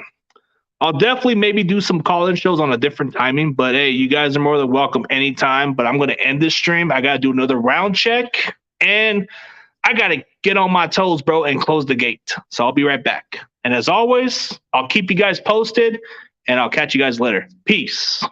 I'll definitely maybe do some call-in shows on a different timing, but hey, you guys are more than welcome anytime. But I'm going to end this stream. I got to do another round check, and I got to get on my toes, bro, and close the gate. So I'll be right back. And as always, I'll keep you guys posted. And I'll catch you guys later. Peace.